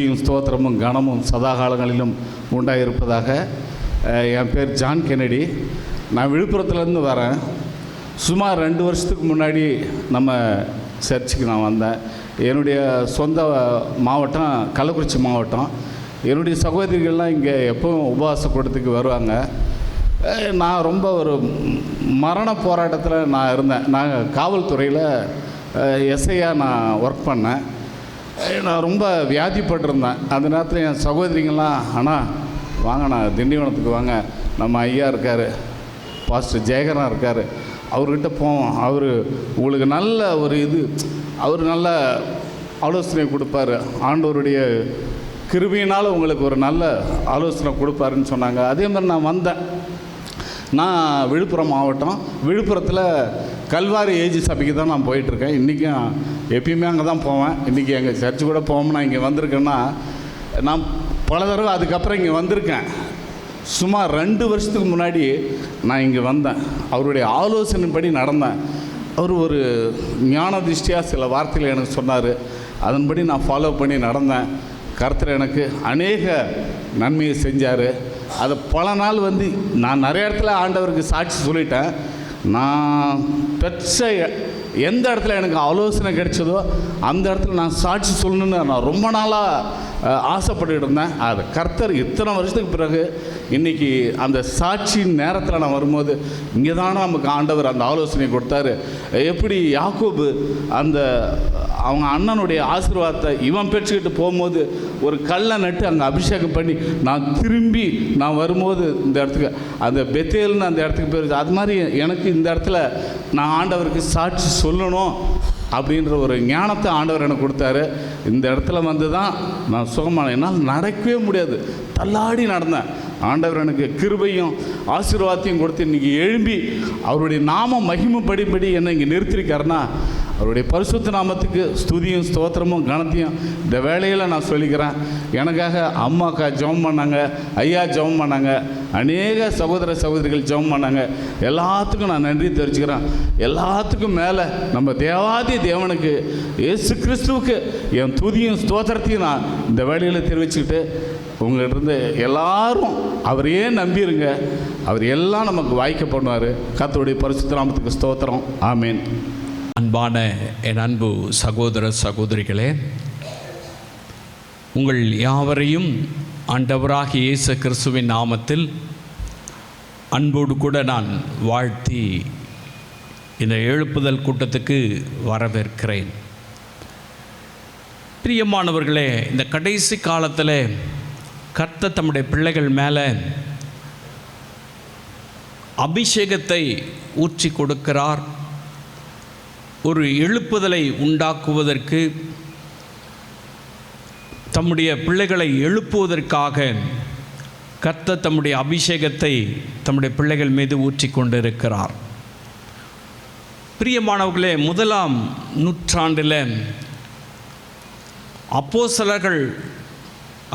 ஸ்துதியும் ஸ்தோத்திரமும் கனமும் சதாகாலங்களிலும் உண்டாயிருப்பதாக. என் பேர் John Kennedy. நான் விழுப்புரத்துலேருந்து வரேன். சுமார் 2 வருஷத்துக்கு முன்னாடி நம்ம சர்ச்சுக்கு நான் வந்தேன். என்னுடைய சொந்த மாவட்டம் கள்ளக்குறிச்சி மாவட்டம். என்னுடைய சகோதரிகள்லாம் இங்கே எப்பவும் உபவாச கூட்டத்துக்கு வருவாங்க. நான் ரொம்ப ஒரு மரண போராட்டத்தில் நான் இருந்தேன். நான் காவல்துறையில் எஸ்ஐயாக நான் ஒர்க் பண்ணேன். நான் ரொம்ப வியாதிப்பட்டிருந்தேன். அந்த நேரத்தில் என் சகோதரிங்கள்லாம், ஆனால் வாங்கண்ணா திண்டிவனத்துக்கு வாங்க, நம்ம ஐயா இருக்கார், பாஸ்டர் ஜெயகரன் இருக்கார், அவர்கிட்ட போவோம், அவர் உங்களுக்கு நல்ல ஒரு அவர் நல்ல ஆலோசனை கொடுப்பார், ஆண்டவருடைய கிருபையினால் உங்களுக்கு ஒரு நல்ல ஆலோசனை கொடுப்பாருன்னு சொன்னாங்க. அதே மாதிரி நான் வந்தேன். நான் விழுப்புரம் மாவட்டம், விழுப்புரத்தில் கல்வாரி ஏஜி சபைக்கு தான் நான் போயிட்டுருக்கேன். இன்றைக்கும் எப்பயுமே அங்கே தான் போவேன். இன்றைக்கி எங்கள் சர்ச்சு கூட போவோம். நான் இங்கே வந்திருக்கேன்னா நான் பல தடவை அதுக்கப்புறம் இங்கே வந்திருக்கேன். சுமார் 2 வருஷத்துக்கு முன்னாடி நான் இங்கே வந்தேன். அவருடைய ஆலோசனைப்படி நடந்தேன். அவர் ஒரு ஞான திருஷ்டியாக சில வார்த்தைகள் எனக்கு சொன்னார். அதன்படி நான் ஃபாலோ பண்ணி நடந்தேன். கர்த்தர் எனக்கு அநேக நன்மையை செஞ்சார். அதை பல நாள் நான் நிறைய இடத்துல ஆண்டவருக்கு சாட்சி சொல்லிட்டேன். நான் பெற்ற எந்த இடத்துல எனக்கு ஆலோசனை கிடைச்சதோ அந்த இடத்துல நான் சாட்சி சொல்லணுன்னு நான் ரொம்ப நாளாக ஆசைப்பட்டுக்கிட்டு இருந்தேன். அது கர்த்தர் இத்தனை வருஷத்துக்கு பிறகு இன்றைக்கி அந்த சாட்சியின் நேரத்தில் நான் வரும்போது இங்கே தானே நமக்கு ஆண்டவர் அந்த ஆலோசனை கொடுத்தாரு. எப்படி யாக்கோபு அவங்க அண்ணனுடைய ஆசீர்வாதத்தை இவன் பெற்றுக்கிட்டு போகும்போது ஒரு கல்லை நட்டு அங்கே அபிஷேகம் பண்ணி திரும்பி நான் வரும்போது இந்த இடத்துக்கு அந்த பெத்தேல்னு அந்த இடத்துக்கு போயிடுச்சு. அது மாதிரி எனக்கு இந்த இடத்துல நான் ஆண்டவருக்கு சாட்சி சொல்லணும் அப்படின்ற ஒரு ஞானத்தை ஆண்டவர் எனக்கு கொடுத்தாரு. இந்த இடத்துல தான் நான் சுகமான, என்னால் நடக்கவே முடியாது, தள்ளாடி நடந்தேன். ஆண்டவர் எனக்கு கிருபையும் ஆசீர்வாதத்தையும் கொடுத்து இன்றைக்கி எழும்பி அவருடைய நாமம் மகிமைப்படிப்படி என்னை இங்கே நிறுத்திருக்காருன்னா அவருடைய பரிசுத்த நாமத்துக்கு ஸ்துதியும் ஸ்தோத்திரமும் கனத்தையும் இந்த வேளையில் நான் சொல்லிக்கிறேன். எனக்காக அம்மாக்கா ஜெபம் பண்ணாங்க, ஐயா ஜெபம் பண்ணாங்க, அநேக சகோதர சகோதரிகள் ஜெபம் பண்ணாங்க. எல்லாத்துக்கும் நான் நன்றி தெரிவிச்சுக்கிறேன். எல்லாத்துக்கும் மேலே நம்ம தேவாதி தேவனுக்கு இயேசு கிறிஸ்துவுக்கு என் துதியும் ஸ்தோத்திரத்தையும் நான் இந்த வேளையில் தெரிவிச்சுக்கிட்டு உங்கள்கிட்ட எல்லாரும் அவரையே நம்பிடுங்க. அவர் எல்லாம் நமக்கு வாய்க்க பண்ணுவார். கர்த்தருடைய பரிசுத்த நாமத்துக்கு ஸ்தோத்திரம். ஆமேன். அன்பான என் அன்பு சகோதர சகோதரிகளே, உங்கள் யாவரையும் ஆண்டவராகிய இயேசு கிறிஸ்துவின் நாமத்தில் அன்போடு கூட நான் வாழ்த்தி இந்த எழுப்புதல் கூட்டத்துக்கு வரவேற்கிறேன். பிரியமானவர்களே, இந்த கடைசி காலத்தில் கர்த்தர் தம்முடைய பிள்ளைகள் மேலே அபிஷேகத்தை ஊற்றி கொடுக்கிறார். ஒரு எழுப்புதலை உண்டாக்குவதற்கு, தம்முடைய பிள்ளைகளை எழுப்புவதற்காக கர்த்தர் தம்முடைய அபிஷேகத்தை தம்முடைய பிள்ளைகள் மீது ஊற்றி கொண்டிருக்கிறார். பிரியமானவர்களே, 1ஆம் நூற்றாண்டில் அப்போஸ்தலர்கள்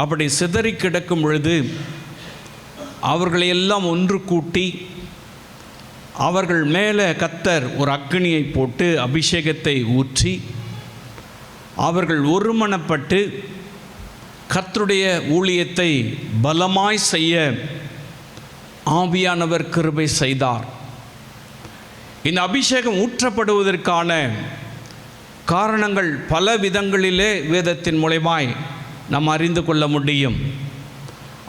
அப்படி சிதறி கிடக்கும் பொழுது அவர்களையெல்லாம் ஒன்று கூட்டி அவர்கள் மேலே கர்த்தர் ஒரு அக்கினியை போட்டு அபிஷேகத்தை ஊற்றி அவர்கள் ஒருமனப்பட்டு கர்த்தருடைய ஊழியத்தை பலமாய் செய்ய ஆவியானவர் கிருபை செய்தார். இந்த அபிஷேகம் ஊற்றப்படுவதற்கான காரணங்கள் பல விதங்களிலே வேதத்தின் மூலமாய் நாம் அறிந்து கொள்ள முடியும்.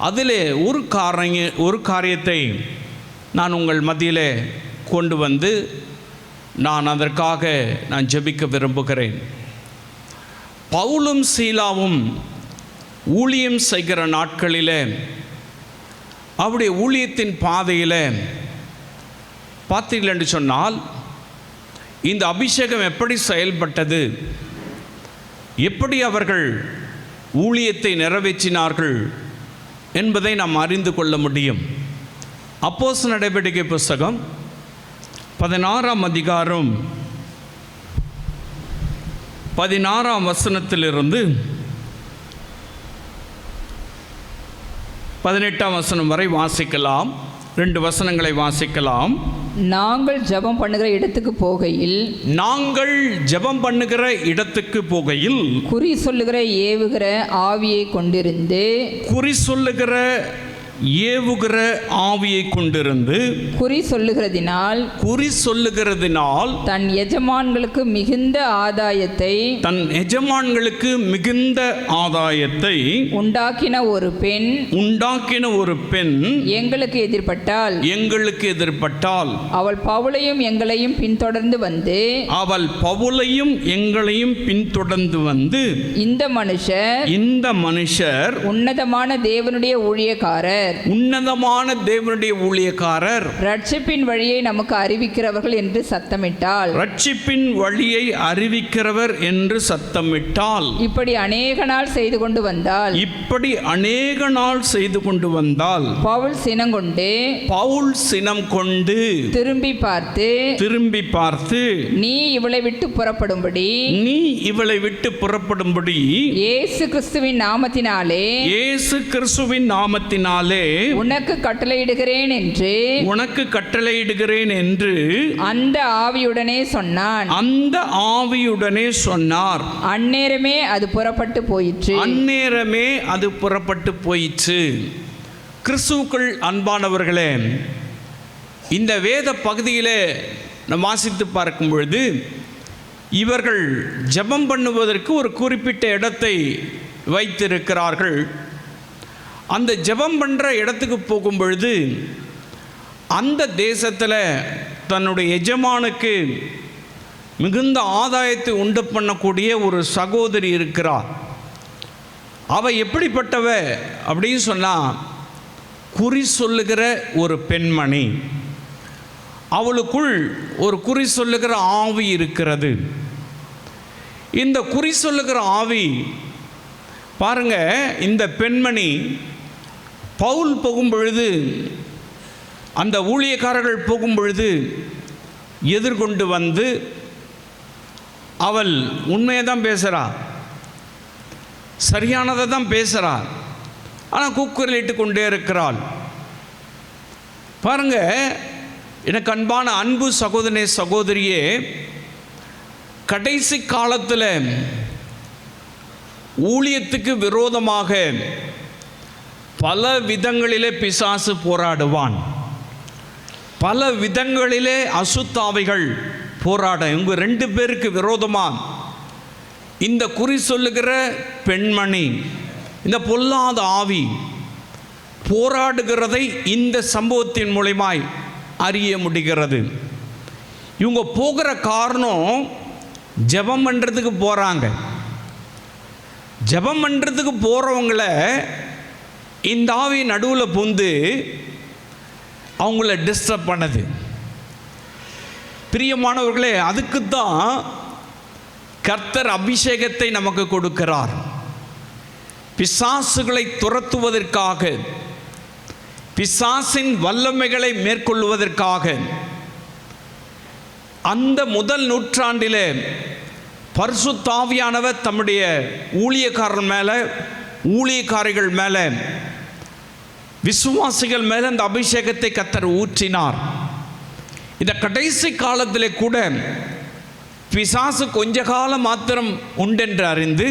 அதிலே ஒரு காரியத்தை நான் உங்கள் மத்தியிலே கொண்டு வந்து அதற்காக நான் ஜெபிக்க விரும்புகிறேன். பவுலும் சீலாவும் ஊழியம் செய்கிற நாட்களில் அவருடைய ஊழியத்தின் பாதையில் பார்த்தீர்கள் என்று சொன்னால் இந்த அபிஷேகம் எப்படி செயல்பட்டது, எப்படி அவர்கள் ஊழியத்தை நிறைவேற்றினார்கள் என்பதை நாம் அறிந்து கொள்ள முடியும். அப்போஸ்தலர் நடவடிக்கை புஸ்தகம் 16ஆம் அதிகாரம் 16ஆம் வசனத்திலிருந்து 18ஆம் வசனம் வரை வாசிக்கலாம். 2 வசனங்களை வாசிக்கலாம். நாங்கள் ஜெபம் பண்ணுகிற இடத்துக்கு போகையில் குறி சொல்லுகிற ஏவுகிற ஆவியை கொண்டிருந்து குறி சொல்லுகிறதினால் தன் எஜமான்களுக்கு மிகுந்த ஆதாயத்தை உண்டாக்கின ஒரு பெண் எங்களுக்கு எதிர்ப்பட்டால் அவள் பவுலையும் எங்களையும் பின்தொடர்ந்து வந்து இந்த மனுஷர் உன்னதமான தேவனுடைய ஊழியக்காரர் ரட்சிப்பின் வழியை நமக்கு அறிவிக்கிறவர்கள் என்று சத்தமிட்டால் இப்படி அநேக நாள் செய்து கொண்டு வந்தால் பவுல் சினம் கொண்டு திரும்பி பார்த்து நீ இவளை விட்டு புறப்படும்படி இயேசு கிறிஸ்துவின் நாமத்தினாலே உனக்கு கட்டளையிடுகிறேன் என்று அந்த ஆவியுடனே சொன்னார். அந்நேரமே அது புறப்பட்டு போயிற்று. கிறிஸ்துவுக்குள் அன்பானவர்களே, இந்த வேத பகுதியிலே நாம் வாசித்து பார்க்கும் பொழுது இவர்கள் ஜெபம் பண்ணுவதற்கு ஒரு குறிப்பிட்ட இடத்தை வைத்திருக்கிறார்கள். அந்த ஜெபம் பண்ணுற இடத்துக்கு போகும் பொழுது அந்த தேசத்தில் தன்னுடைய எஜமானுக்கு மிகுந்த ஆதாயத்தை உண்டு பண்ணக்கூடிய ஒரு சகோதரி இருக்கிறார். அவள் எப்படிப்பட்டவ அப்படின்னு சொன்னால், குறி சொல்லுகிற ஒரு பெண்மணி. அவளுக்குள் ஒரு குறி சொல்லுகிற ஆவி இருக்கிறது. இந்த குறி சொல்லுகிற ஆவி பாருங்க, இந்த பெண்மணி பவுல் போகும் பொழுது, அந்த ஊழியக்காரர்கள் போகும் பொழுது எதிர்கொண்டு வந்து அவள் உண்மையை தான் பேசுகிறா, சரியானதை தான் பேசுகிறா. ஆனால் கூக்குரலிட்டு கொண்டே இருக்கிறாள். பாருங்க, எனக்கு அன்பான அன்பு சகோதரனே சகோதரியே, கடைசி காலத்தில் ஊழியத்துக்கு விரோதமாக பல விதங்களிலே பிசாசு போராடுவான். பல விதங்களிலே அசுத்தாவிகள் போராட. இவங்க 2 பேருக்கு விரோதமாக இந்த குறி சொல்லுகிற பெண்மணி, இந்த பொல்லாத ஆவி போராடுகிறதை இந்த சம்பவத்தின் மூலமாய் அறிய முடிகிறது. இவங்க போகிற காரணம் ஜெபம் பண்ணுறதுக்கு போகிறாங்க. ஜெபம் பண்ணுறதுக்கு போகிறவங்கள இந்த ஆவி நடுவில் புந்து அவங்கள டிஸ்டர்ப் பண்ணது. பிரியமானவர்களே, அதுக்கு தான் கர்த்தர் அபிஷேகத்தை நமக்கு கொடுக்கிறார். பிசாசுகளை துரத்துவதற்காக, பிசாசின் வல்லமைகளை மேற்கொள்வதற்காக. அந்த முதல் நூற்றாண்டிலே பரிசுத்த ஆவியானவர் தம்முடைய ஊழியக்காரர் மேலே, ஊழியக்காரிகள் மேலே, விசுவாசிகள் மேலே அந்த அபிஷேகத்தை கர்த்தர் ஊற்றினார். இந்த கடைசி காலத்திலே கூட பிசாசு கொஞ்ச காலம் மாத்திரம் உண்டென்று அறிந்து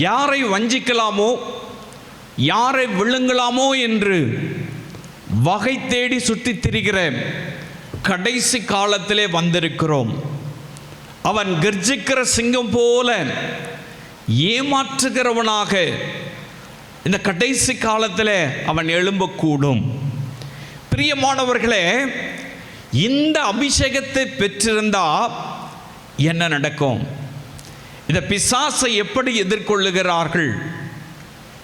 யாரை வஞ்சிக்கலாமோ, யாரை விழுங்கலாமோ என்று வகை தேடி சுற்றித் திரிகிற கடைசி காலத்திலே வந்திருக்கிறோம். அவன் கர்ஜிக்கிற சிங்கம் போல ஏமாற்றுகிறவனாக இந்த கடைசி காலத்தில் அவன் எழும்பக்கூடும். பிரியமானவர்களே, இந்த அபிஷேகத்தை பெற்றிருந்தால் என்ன நடக்கும்? இந்த பிசாசை எப்படி எதிர்கொள்ளுகிறார்கள்?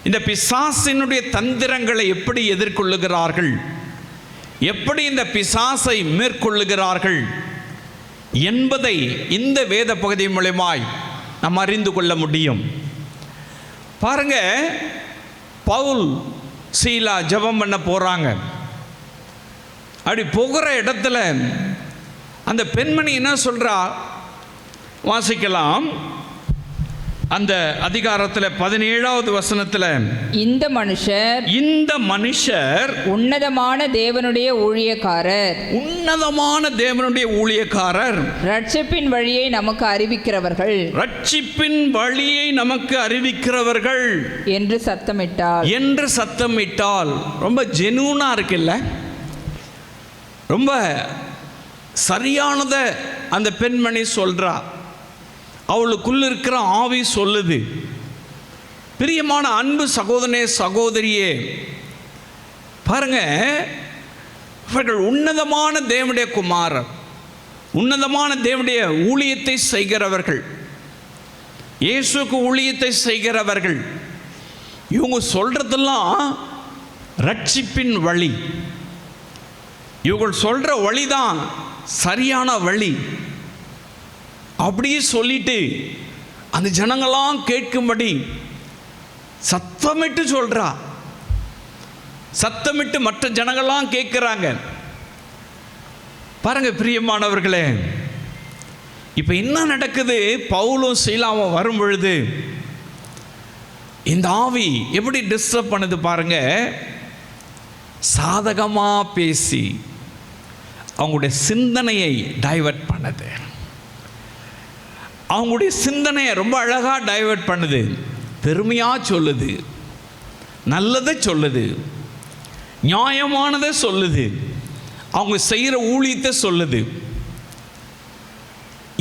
இந்த பிசாசினுடைய தந்திரங்களை எப்படி எதிர்கொள்ளுகிறார்கள்? எப்படி இந்த பிசாசை மேற்கொள்ளுகிறார்கள் என்பதை இந்த வேத பகுதி மூலமாய் நாம் அறிந்து கொள்ள முடியும். பாருங்க, பவுல் சீலா ஜெபம் பண்ண போகிறாங்க. அப்படி போகிற இடத்துல அந்த பெண்மணி என்ன சொல்கிறா வாசிக்கலாம். அந்த அதிகாரத்தில் 17வது வசனத்தில், இந்த மனுஷர் உன்னதமான தேவனுடைய ஊழியக்காரர், உன்னதமான தேவனுடைய ஊழியக்காரர், ரட்சிப்பின் வழியை நமக்கு அறிவிக்கிறவர்கள், ரட்சிப்பின் வழியை நமக்கு அறிவிக்கிறவர்கள் என்று சத்தமிட்டால். ரொம்ப ஜெனூனா இருக்குல்ல, ரொம்ப சரியானத அந்த பெண்மணி சொல்றா. அவளுக்குள்ள இருக்கிற ஆவி சொல்லுது. பிரியமான அன்பு சகோதரனே, சகோதரியே, பாருங்க, இவர்கள் உன்னதமான தேவனுடைய குமாரர், உன்னதமான தேவனுடைய ஊழியத்தை செய்கிறவர்கள், இயேசுக்கு ஊழியத்தை செய்கிறவர்கள். இவங்க சொல்றதெல்லாம் ரட்சிப்பின் வழி. இவங்க சொல்ற வழிதான் சரியான வழி. அப்படியே சொல்லிட்டு அந்த ஜனங்களாம் கேட்கும்படி சத்தமிட்டு சொல்றா. சத்தமிட்டு மற்ற ஜனங்கள்லாம் கேட்கிறாங்க. பாருங்க பிரியமானவர்களே, இப்ப என்ன நடக்குது? பவுலும் சீலாவும் வரும் பொழுது இந்த ஆவி எப்படி டிஸ்டர்ப் பண்ணுது பாருங்க. சாதகமா பேசி அவங்களுடைய சிந்தனையை டைவர்ட் பண்ணுது. அவங்களுடைய சிந்தனையை ரொம்ப அழகாக டைவர்ட் பண்ணுது. பெருமையாக சொல்லுது, நல்லதை சொல்லுது, நியாயமானதை சொல்லுது, அவங்க செய்கிற ஊழியத்தை சொல்லுது.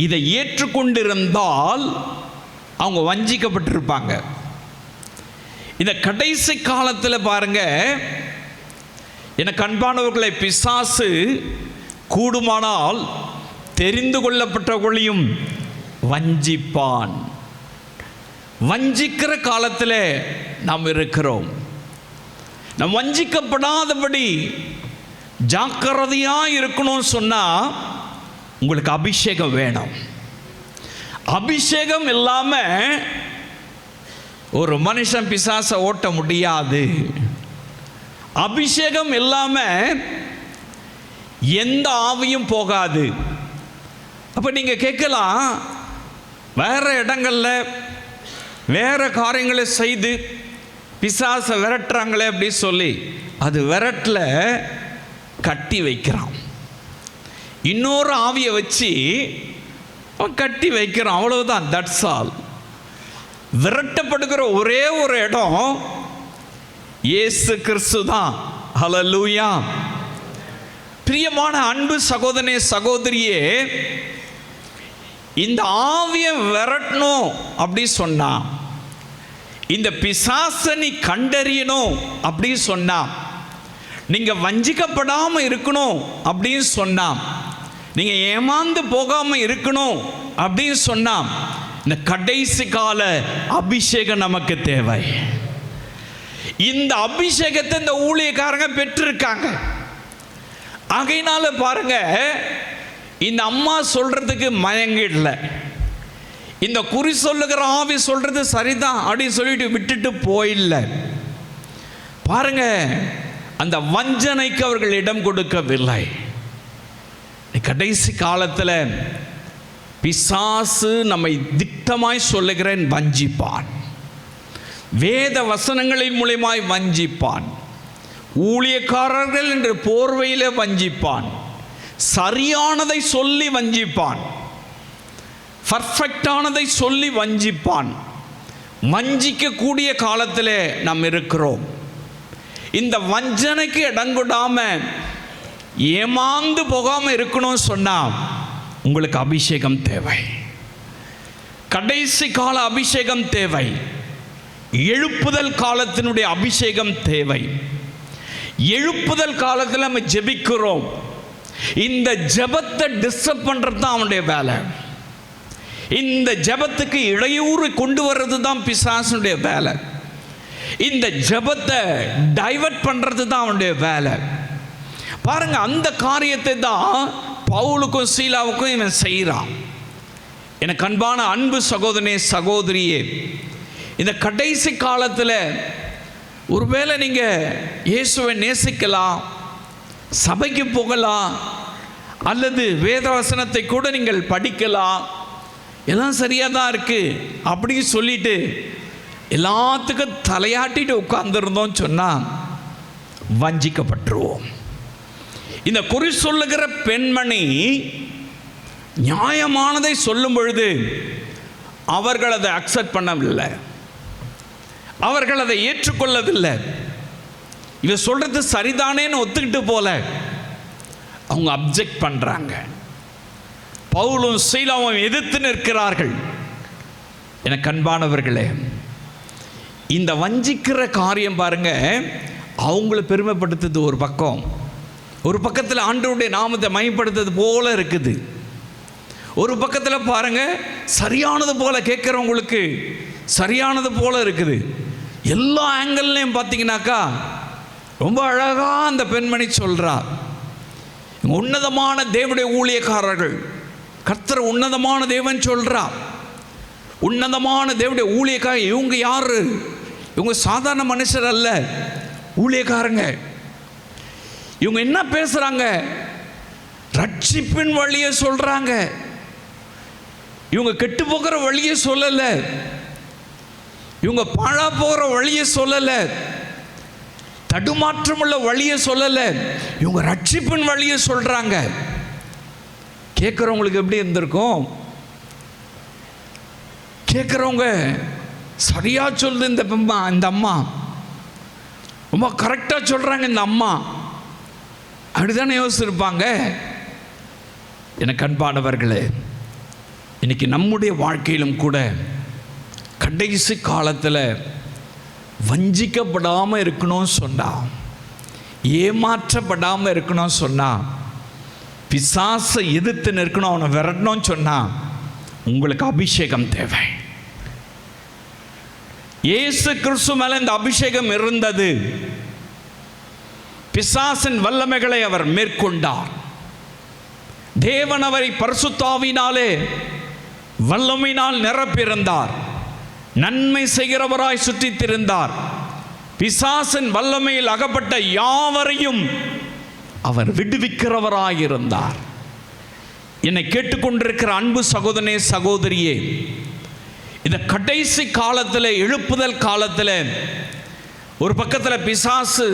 இதை ஏற்றுக்கொண்டிருந்தால் அவங்க வஞ்சிக்கப்பட்டிருப்பாங்க. இந்த கடைசி காலத்தில் பாருங்க, எனக்கு அன்பானவர்களை, பிசாசு கூடுமானால் தெரிந்து கொள்ளப்பட்டவர்களையும் வஞ்சிப்பான். வஞ்சிக்கிற காலத்தில் நாம் இருக்கிறோம். நாம் வஞ்சிக்கப்படாதபடி ஜாக்கிரதையாக இருக்கணும்னு சொன்னால் உங்களுக்கு அபிஷேகம் வேணும். அபிஷேகம் இல்லாமல் ஒரு மனுஷன் பிசாசை ஓட்ட முடியாது. அபிஷேகம் இல்லாமல் எந்த ஆவியும் போகாது. அப்போ நீங்கள் கேட்கலாம், வேறு இடங்களில் வேறு காரியங்களை செய்து பிசாசை விரட்டுறாங்களே அப்படி சொல்லி. அது விரட்டில் கட்டி வைக்கிறான். இன்னொரு ஆவியை வச்சு அவன் கட்டி வைக்கிறான், அவ்வளவுதான். That's all. விரட்டப்படுகிற ஒரே ஒரு இடம் இயேசு கிறிஸ்து தான். ஹல்லேலூயா. பிரியமான அன்பு சகோதரனே, சகோதரியே, இந்த ஆவியை விரட்டணும் அப்படி சொன்னா, இந்த பிசாசை நீ கண்டறியணும் அப்படி சொன்னா, நீங்க வஞ்சிக்கப்படாம இருக்கணும் அப்படின்னு சொன்னா, நீங்க ஏமாந்து போகாம இருக்கணும் அப்படின்னு சொன்னா, இந்த கடைசி கால அபிஷேகம் நமக்கு தேவை. இந்த அபிஷேகத்தை இந்த ஊழியக்காரங்க பெற்றிருக்காங்க. ஆகையினால பாருங்க, இந்த அம்மா சொல்றதுக்கு மயங்கிடல. இந்த குறி சொல்லுகிற ஆவி சொல்றது சரிதான் அப்படின்னு சொல்லிட்டு விட்டுட்டு போயில்லை. பாருங்க, அந்த வஞ்சனைக்கு அவர்கள் இடம் கொடுக்கவில்லை. கடைசி காலத்தில் பிசாசு நம்மை திட்டமாய் சொல்லுகிறேன் வஞ்சிப்பான். வேத வசனங்களின் மூலமாய் வஞ்சிப்பான். ஊழியக்காரர்கள் என்று போர்வையிலே வஞ்சிப்பான். சரியானதை சொல்லி வஞ்சிப்பான். பர்ஃபெக்டானதை சொல்லி வஞ்சிப்பான். வஞ்சிக்கக்கூடிய காலத்தில் நாம் இருக்கிறோம். இந்த வஞ்சனைக்கு இடங்கொடாம ஏமாந்து போகாம இருக்கணும்னு சொன்னா உங்களுக்கு அபிஷேகம் தேவை. கடைசி கால அபிஷேகம் தேவை. எழுப்புதல் காலத்தினுடைய அபிஷேகம் தேவை. எழுப்புதல் காலத்தில் நம்ம ஜெபிக்கிறோம். இந்த ஜெபத்தை டிஸ்டர்ப் பண்றது தான் அவனுடைய வேலை. இந்த ஜெபத்துக்கு இடையூறு கொண்டு வர்றது தான் பிசாசுடைய வேலை. இந்த ஜெபத்தை டைவர்ட் பண்றது தான் அவனுடைய வேலை. பாருங்க, அந்த காரியத்தை தான் பவுலுக்கும் சீலாவுக்கும் இவன் செய்கிறான். எனக்கு அன்பான அன்பு சகோதரனே, சகோதரியே, இந்த கடைசி காலத்தில் ஒருவேளை நீங்கள் இயேசுவை நேசிக்கலாம், சபைக்கு போகலாம், அல்லது வேதவசனத்தை கூட நீங்கள் படிக்கலாம், எல்லாம் சரியாக தான் இருக்குது அப்படின்னு சொல்லிட்டு எல்லாத்துக்கும் தலையாட்டிட்டு உட்கார்ந்துருந்தோம் சொன்னால் வஞ்சிக்கப்பட்டுருவோம். இந்த குறி சொல்லுகிற பெண்மணி நியாயமானதை சொல்லும் பொழுது அவர்கள் அதை அக்செப்ட் பண்ணவில்லை, அவர்கள் அதை ஏற்றுக்கொள்ளவில்லை. இவ சொல்றது சரிதானேன்னு ஒத்துக்கிட்டு போல அவங்க அப்ஜெக்ட் பண்றாங்க. பவுலும் சீலாவும் எதிர்த்து நிற்கிறார்கள். எனக்கு அன்பானவர்களே, இந்த வஞ்சிக்கிற காரியம் பாருங்க, அவங்கள பெருமைப்படுத்துறது ஒரு பக்கம், ஒரு பக்கத்தில் ஆண்டவருடைய நாமத்தை மையப்படுத்துறது போல இருக்குது. ஒரு பக்கத்தில் பாருங்க சரியானது போல கேட்குறவங்களுக்கு சரியானது போல இருக்குது. எல்லா ஆங்கிள்லையும் பார்த்தீங்கன்னாக்கா ரொம்ப அழகாக அந்த பெண்மணி சொல்றா, உன்னதமான தேவனுடைய ஊழியக்காரர்கள், கர்த்தர் உன்னதமான தேவன் சொல்றா, உன்னதமான தேவனுடைய ஊழியக்காரர். இவங்க யாரு? இவங்க சாதாரண மனுஷர் அல்ல, ஊழியக்காரங்க. இவங்க என்ன பேசுறாங்க? ரட்சிப்பின் வழியை சொல்றாங்க. இவங்க கெட்டு போகிற வழியை சொல்லல, இவங்க பாழா போகிற வழியை சொல்லல, தடுமாற்றமுள்ள வழியை சொல்லல, இவங்க ரட்சிப்பின் வழியை சொல்றாங்க. கேட்குறவங்களுக்கு எப்படி இருந்திருக்கும்? கேட்குறவங்க சரியா சொல்லுது இந்த அம்மா, ரொம்ப கரெக்டாக சொல்றாங்க இந்த அம்மா, அப்படிதானே யோசிச்சிருப்பாங்க. எனக்கு அன்பானவர்களே, இன்னைக்கு நம்முடைய வாழ்க்கையிலும் கூட கடைசி காலத்தில் வஞ்சிக்கப்படாமல் இருக்கணும்னு சொன்னா, ஏமாற்றப்படாமல் இருக்கணும்னு சொன்னா, பிசாசை எதிர்த்து நிற்கணும், அவனை விரட்டணும்னு சொன்னா உங்களுக்கு அபிஷேகம் தேவை. இயேசு கிறிஸ்து மேல இந்த அபிஷேகம் இருந்தது. பிசாசின் வல்லமைகளை அவர் மேற்கொண்டார். தேவன் அவரை பரிசுத்தாவினாலே வல்லமையினால் நிரப்பியிருந்தார். நன்மை செய்கிறவராய் சுற்றித் திரிந்தார். பிசாசின் வல்லமையில் அகப்பட்ட யாவரையும் அவர் விடுவிக்கிறவராயிருந்தார். என்னை கேட்டுக்கொண்டிருக்கிற அன்பு சகோதரனே, சகோதரியே, இந்த கடைசி காலத்தில், எழுப்புதல் காலத்தில், ஒரு பக்கத்தில் பிசாசு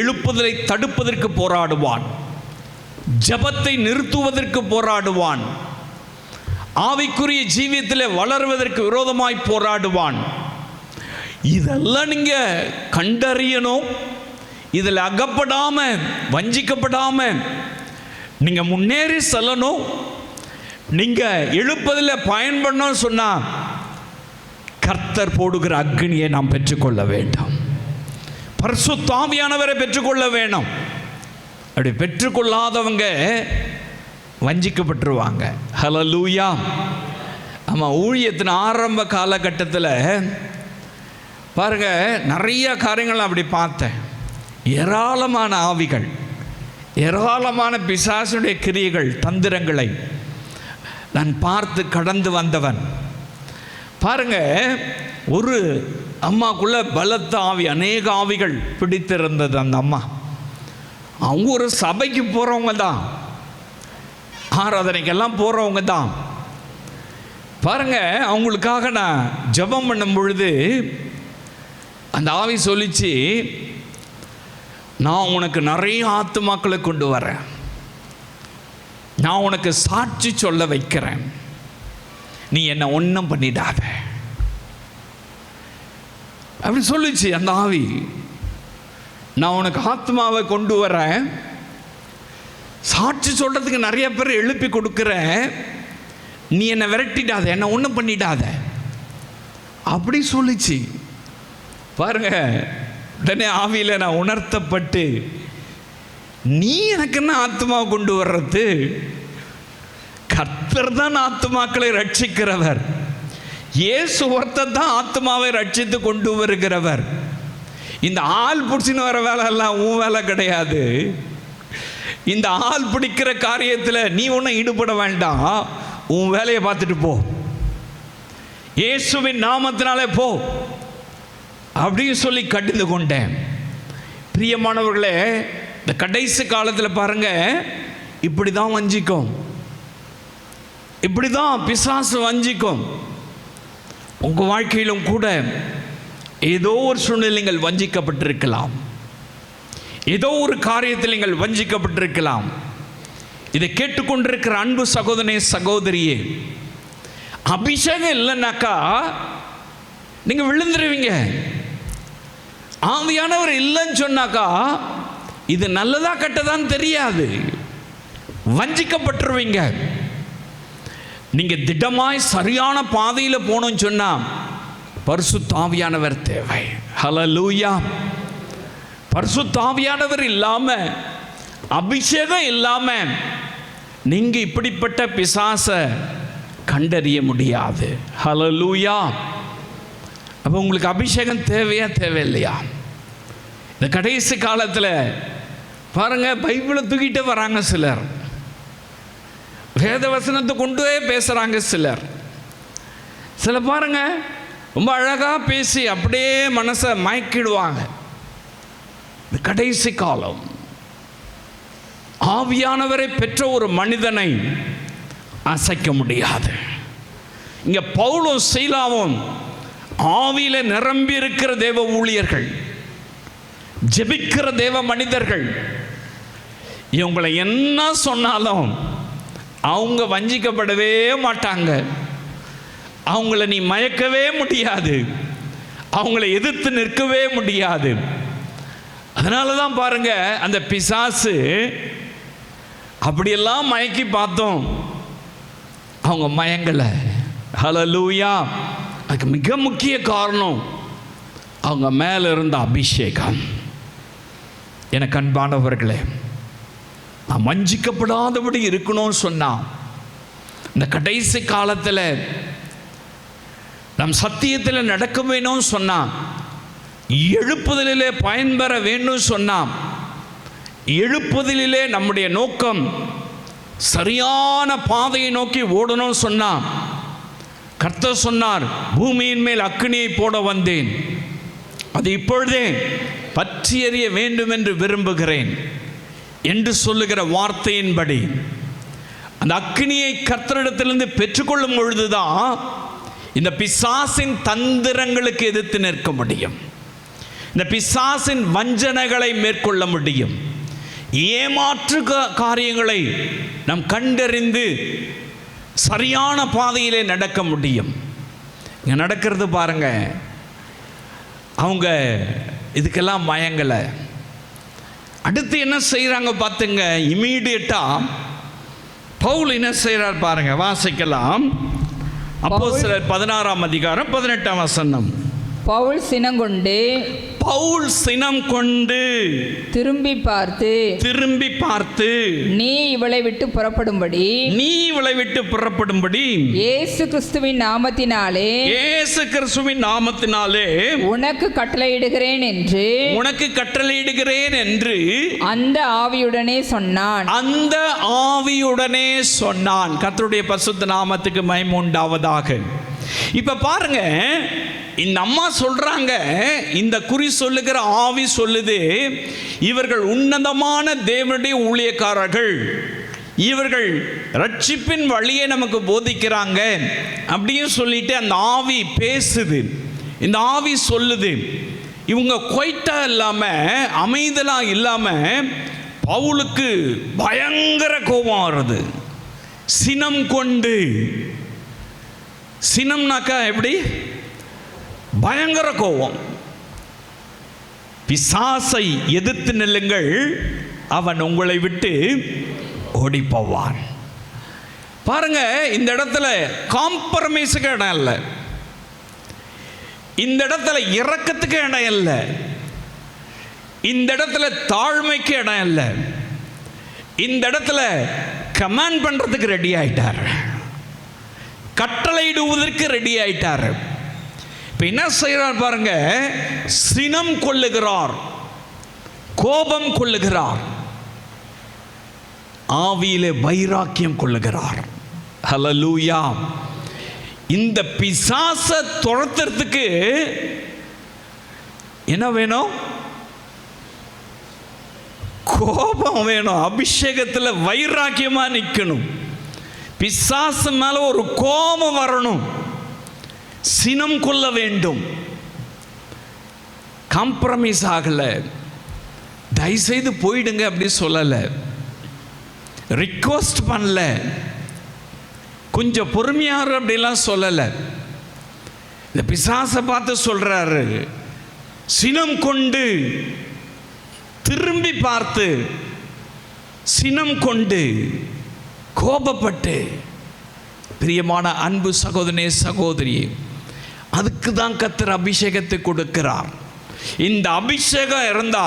எழுப்புதலை தடுப்பதற்கு போராடுவான், ஜெபத்தை நிறுத்துவதற்கு போராடுவான், ஆவிக்குரிய ஜீவியத்தில் வளருவதற்கு விரோதமாய் போராடுவான். இதெல்லாம் நீங்க கண்டறியணும். இதில் அகப்படாம, வஞ்சிக்கப்படாம நீங்க முன்னேறி செல்லணும். நீங்க எழுப்பதில் பயன்படணும்னு சொன்னா கர்த்தர் போடுகிற அக்னியை நாம் பெற்றுக்கொள்ள வேண்டும். பரிசுத்த ஆவியானவரை பெற்றுக்கொள்ள வேணும். அப்படி பெற்றுக்கொள்ளாதவங்க வஞ்சிக்கப்பட்டுருவாங்க. ஹல்லேலூயா. ஆமாம், ஊழியத்தின் ஆரம்ப காலகட்டத்தில் பாருங்க, நிறைய காரியங்கள் அப்படி பார்த்தேன். ஏராளமான ஆவிகள், ஏராளமான பிசாசுடைய கிரியைகள், தந்திரங்களை நான் பார்த்து கடந்து வந்தவன். பாருங்க, ஒரு அம்மாக்குள்ள பலத்த ஆவி, அநேக ஆவிகள் பிடித்திருந்தது. அந்த அம்மா, அவங்க ஒரு சபைக்கு போகிறவங்க தான், ஆராதனைக்கெல்லாம் போகிறவங்க தான். பாருங்க, அவங்களுக்காக நான் ஜெபம் பண்ணும் பொழுது அந்த ஆவி சொல்லிச்சு, நான் உனக்கு நிறைய ஆத்துமாக்களை கொண்டு வரேன், நான் உனக்கு சாட்சி சொல்ல வைக்கிறேன், நீ என்னை ஒன்றும் பண்ணிடாத அப்படி சொல்லிச்சு அந்த ஆவி. நான் உனக்கு ஆத்மாவை கொண்டு வரேன், சாட்சி சொல்றதுக்கு நிறைய பேர் எழுப்பி கொடுக்குறேன், நீ என்னை விரட்டிடாத, என்னை ஒன்றும் பண்ணிடாத அப்படி சொல்லிச்சு. பாருங்க, உடனே ஆவியில் நான் உணர்த்தப்பட்டு, நீ எனக்கு என்ன ஆத்மாவை கொண்டு வர்றது? கர்த்தர் தான் ஆத்மாக்களை ரட்சிக்கிறவர். இயேசு ஒருத்தர் தான் ஆத்மாவை ரட்சித்து கொண்டு வருகிறவர். இந்த ஆள் பிடிச்சின்னு வர வேலை எல்லாம் உன் வேலை கிடையாது. இந்த ஆள் பிடிக்கிற காரியத்தில் நீ ஒன்றும் ஈடுபட வேண்டாம், உன் வேலையை பார்த்துட்டு போ, இயேசுவின் நாமத்தினாலே போ அப்படின்னு சொல்லி கடிந்து கொண்டேன். பிரியமானவர்களே, இந்த கடைசி காலத்தில் பாருங்க, இப்படி தான் வஞ்சிக்கும். இப்படி தான் பிசாசு வஞ்சிக்கும். உங்கள் வாழ்க்கையிலும் கூட ஏதோ ஒரு சூழ்நிலை நீங்கள் வஞ்சிக்கப்பட்டிருக்கலாம், ஏதோ ஒரு காரியத்தில் நீங்கள் வஞ்சிக்கப்பட்டிருக்கலாம். இதை கேட்டுக்கொண்டிருக்கிற அன்பு சகோதரனே, சகோதரியே, அபிஷேகம் இல்லைன்னாக்கா நீங்கள் விழுந்துருவீங்க. ஆவியானவர் இல்லைன்னு சொன்னாக்கா இது நல்லதா கெட்டதான்னு தெரியாது, வஞ்சிக்கப்பட்டுருவீங்க. நீங்கள் திடமாய் சரியான பாதையில் போகணும்னு சொன்னால் பரிசுத்த ஆவியானவர் தேவை. ஹல்லேலூயா. பரிசுத்த ஆவியானவர் இல்லாமல், அபிஷேகம் இல்லாமல் நீங்கள் இப்படிப்பட்ட பிசாசை கண்டறிய முடியாது. ஹல்லேலூயா. அப்போ உங்களுக்கு அபிஷேகம் தேவையா தேவையில்லையா? இந்த கடைசி காலத்தில் பாருங்கள், பைபிளை தூக்கிட்டு வராங்க சிலர், வேத வசனத்தை கொண்டு பேசுகிறாங்க சிலர் பாருங்க ரொம்ப அழகாக பேசி அப்படியே மனசை மயக்கிடுவாங்க. இந்த கடைசி காலம் ஆவியானவரை பெற்ற ஒரு மனிதனை அசைக்க முடியாது. இங்கே பவுலும் சீலாவும் ஆவியில நிரம்பி இருக்கிற தேவ ஊழியர்கள், ஜெபிக்கிற தேவ மனிதர்கள். இவங்களை என்ன சொன்னாலும் அவங்க வஞ்சிக்கப்படவே மாட்டாங்க. அவங்கள நீ மயக்கவே முடியாது, அவங்கள எதிர்த்து நிற்கவே முடியாது. அதனால தான் பாருங்க, அந்த பிசாசு அப்படியெல்லாம் மயக்கி பார்த்தோம், அவங்க மயங்கலை. ஹல்லேலூயா. அதுக்கு மிக முக்கிய காரணம் அவங்க மேலே இருந்த அபிஷேகம். எனக்கு அன்பானவர்களே, நான் வஞ்சிக்கப்படாதபடி இருக்கணும்னு சொன்னான். இந்த கடைசி காலத்தில் நம் சத்தியத்தில் நடக்க வேணும்னு சொன்னான். எழுப்புதலிலே பயன்பெற வேண்டும் சொன்னான். எழுப்புதலிலே நம்முடைய நோக்கம் சரியான பாதையை நோக்கி ஓடணும் சொன்னான். கர்த்தர் சொன்னார், பூமியின் மேல் அக்கினியை போட வந்தேன், அது இப்பொழுதே பற்றி எறிய வேண்டும் என்று விரும்புகிறேன் என்று சொல்லுகிற வார்த்தையின்படி அந்த அக்கினியை கர்த்தரிடத்திலிருந்து பெற்றுக்கொள்ளும் பொழுதுதான் இந்த பிசாசின் தந்திரங்களுக்கு எதிர்த்து நிற்க முடியும், இந்த பிசாசின் வஞ்சனைகளை மேற்கொள்ள முடியும், ஏமாற்று காரியங்களை நாம் கண்டறிந்து சரியான பாதையிலே நடக்க முடியும். இங்கே நடக்கிறது பாருங்க, அவங்க இதுக்கெல்லாம் மயங்கலை. அடுத்து என்ன செய்கிறாங்க பார்த்துங்க. இமீடியட்டாக பவுல் என்ன செய்கிறார் பாருங்க, வாசிக்கலாம். அப்போஸ்தலர் 16ஆம் அதிகாரம் 18ஆம் வசனம். பவுல் சினம் கொண்டு திரும்பி பார்த்து நீ இவளை விட்டு புறப்படும்படி இயேசு கிறிஸ்துவின் நாமத்தினாலே உனக்கு கட்டளையிடுகிறேன் என்று அந்த ஆவியுடனே சொன்னான். கர்த்தருடைய பரிசுத்த நாமத்துக்கு மகிமை உண்டாவதாக. இப்ப பாருங்க, இந்த அம்மா சொல்றாங்க, இந்த குறி சொல்லுகிற ஆவி சொல்லுது, இவர்கள் உன்னதமான தேவனுடைய ஊழியக்காரர்கள், இவர்கள் ரட்சிப்பின் வழியை நமக்கு போதிக்கிறாங்க அப்படின்னு சொல்லிட்டு அந்த ஆவி பேசுது. இந்த ஆவி சொல்லுது, இவங்க குவைட்டா இல்லாம அமைதலா இல்லாம பவுலுக்கு பயங்கர கோபம் வருது. சினம் கொண்டு, சினம்னாக்கா எப்படி? பயங்கர கோபம். பிசாசை எதிர்த்து நில்லுங்கள், அவன் உங்களை விட்டு ஓடி போவான். பாருங்க, இந்த இடத்துல காம்ப்ரமைஸுக்கு இடம் இல்லை, இந்த இடத்துல இரக்கத்துக்கு இடம் இல்லை, இந்த இடத்துல தாழ்மைக்கு இடம் இல்லை, இந்த இடத்துல கமாண்ட் பண்றதுக்கு ரெடி ஆயிட்டார், கட்டளையிடுவதற்கு ரெடி ஆயிட்டார். இப்ப என்ன செய்யறார் பாருங்க, சினம் கொள்ளுகிறார், கோபம் கொள்ளுகிறார், ஆவியிலே வைராக்கியம் கொள்ளுகிறார். ஹல்லேலூயா. இந்த பிசாச துரத்துறதுக்கு என்ன வேணும்? கோபம் வேணும். அபிஷேகத்தில் வைராக்கியமா நிற்கணும், பிசாசு மேல ஒரு கோபம் வரணும், சினம் கொள்ள வேண்டும். காம்ப்ரமைஸ் ஆகல, தயவுசெய்து போயிடுங்க அப்படி சொல்லலை, ரிக்வஸ்ட் பண்ணல, கொஞ்சம் பொறுமையாரு அப்படிலாம் சொல்லலை. இந்த பிசாசை பார்த்து சொல்றாரு, சினம் கொண்டு திரும்பி பார்த்து, சினம் கொண்டு கோபப்பட்டு. பிரியமான அன்பு சகோதரனே சகோதரியே, அதுக்கு தான் கர்த்தர் அபிஷேகத்தை கொடுக்கிறார். இந்த அபிஷேகம் இருந்தா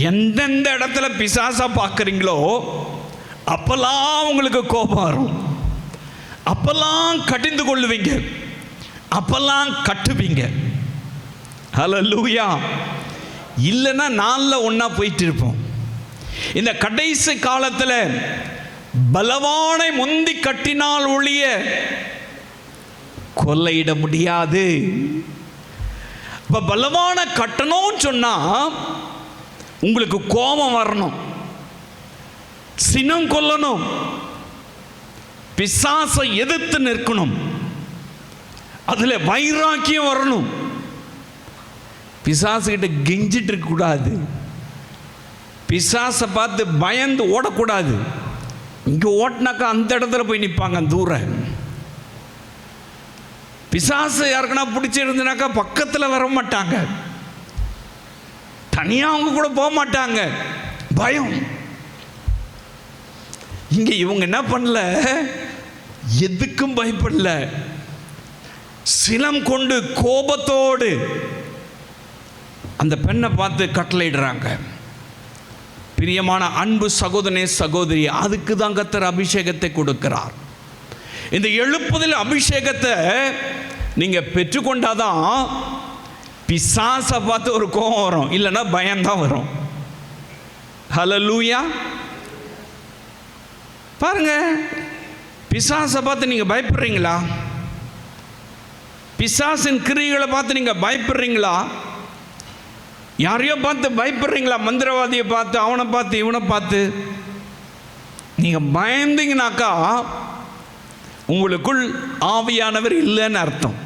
எந்தெந்த இடத்துல பிசாசா பார்க்குறீங்களோ அப்பெல்லாம் உங்களுக்கு கோபம் வரும், அப்பெல்லாம் கடிந்து கொள்ளுவீங்க, அப்பெல்லாம் கட்டுவீங்க. ஹல்லேலூயா. இல்லைன்னா நாளில் ஒன்றா போயிட்டு இருப்போம். இந்த கடைசி காலத்தில் பலவானை முந்தி கட்டினால் ஒழிய கொள்ளையிட முடியாது. இப்போ பலவான கட்டணும்னு சொன்னால் உங்களுக்கு கோபம் வரணும், சினம் கொள்ளணும், பிசாசை எதிர்த்து நிற்கணும், அதுல வைராக்கியம் வரணும். பிசாசுகிட்ட கெஞ்சிட்டு இருக்க கூடாது, பிசாசை பார்த்து பயந்து ஓடக்கூடாது. இங்க ஓட்டினாக்கா அந்த இடத்துல போய் நிற்பாங்க தூரம். பிசாசு யாருக்குன்னா பிடிச்சிருந்துனாக்கா பக்கத்தில் வர மாட்டாங்க, தனியாக அவங்க கூட போக மாட்டாங்க, பயம். இங்க இவங்க என்ன பண்ணல, எதுக்கும் பயப்படல, சினம் கொண்டு கோபத்தோடு அந்த பெண்ணை பார்த்து கட்டளையிடுறாங்க. பிரியமான அன்பு சகோதரனே சகோதரி, அதுக்கு தான் கர்த்தர் அபிஷேகத்தை கொடுக்கிறார். இந்த எழுப்புதல் அபிஷேகத்தை நீங்க பெற்றுக்கொண்டாதான் பிசாசை பார்த்து ஒரு கோபம் வரும், இல்லைன்னா பயம்தான் வரும். ஹல்லேலூயா. பாருங்க, பிசாசை பார்த்து நீங்க பயப்படுறீங்களா? பிசாசின் கிரியைகளை பார்த்து நீங்க பயப்படுறீங்களா? யாரையோ பார்த்து பயப்படுறீங்களா? மந்திரவாதியை பார்த்து, அவனை பார்த்து, இவனை பார்த்து நீங்க பயந்தீங்கனாக்கா உங்களுக்குள் ஆவியானவர் இல்லைன்னு அர்த்தம்.